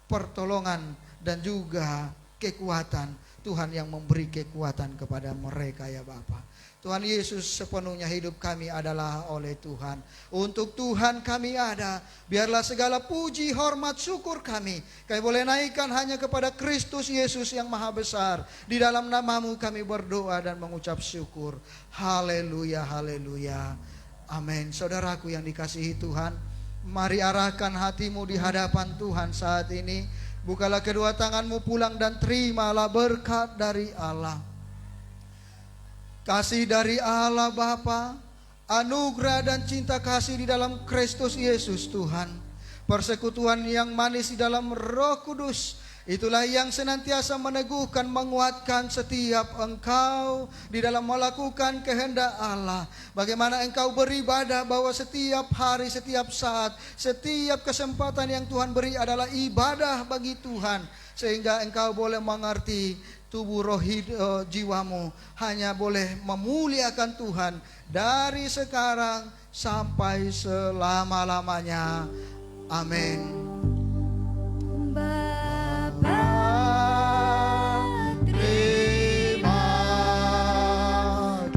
pertolongan dan juga kekuatan, Tuhan yang memberi kekuatan kepada mereka ya Bapa. Tuhan Yesus, sepenuhnya hidup kami adalah oleh Tuhan. Untuk Tuhan kami ada. Biarlah segala puji, hormat, syukur kami boleh naikkan hanya kepada Kristus Yesus yang maha besar. Di dalam nama-Mu kami berdoa dan mengucap syukur. Haleluya, haleluya. Amin. Saudaraku yang dikasihi Tuhan, mari arahkan hatimu di hadapan Tuhan saat ini. Bukalah kedua tanganmu, pulang dan terimalah berkat dari Allah. Kasih dari Allah Bapa, anugerah dan cinta kasih di dalam Kristus Yesus Tuhan, persekutuan yang manis di dalam Roh Kudus, itulah yang senantiasa meneguhkan, menguatkan setiap engkau di dalam melakukan kehendak Allah. Bagaimana engkau beribadah, bahwa setiap hari, setiap saat, setiap kesempatan yang Tuhan beri adalah ibadah bagi Tuhan, sehingga engkau boleh mengerti tubuh roh jiwamu hanya boleh memuliakan Tuhan dari sekarang sampai selama-lamanya. Amin. Bapa, Terima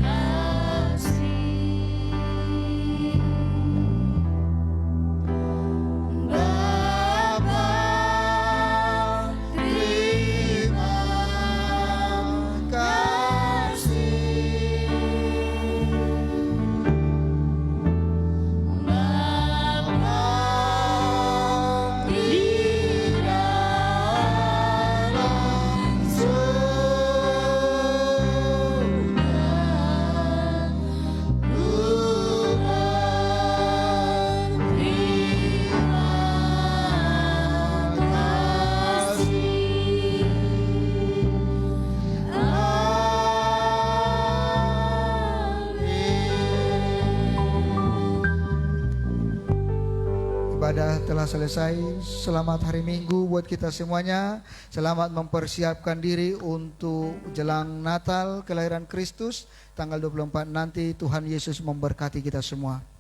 kasih. Bapa, terima kasih. Bapa, Ibadah telah selesai. Selamat hari Minggu buat kita semuanya. Selamat mempersiapkan diri untuk jelang Natal kelahiran Kristus tanggal 24 nanti. Tuhan Yesus memberkati kita semua.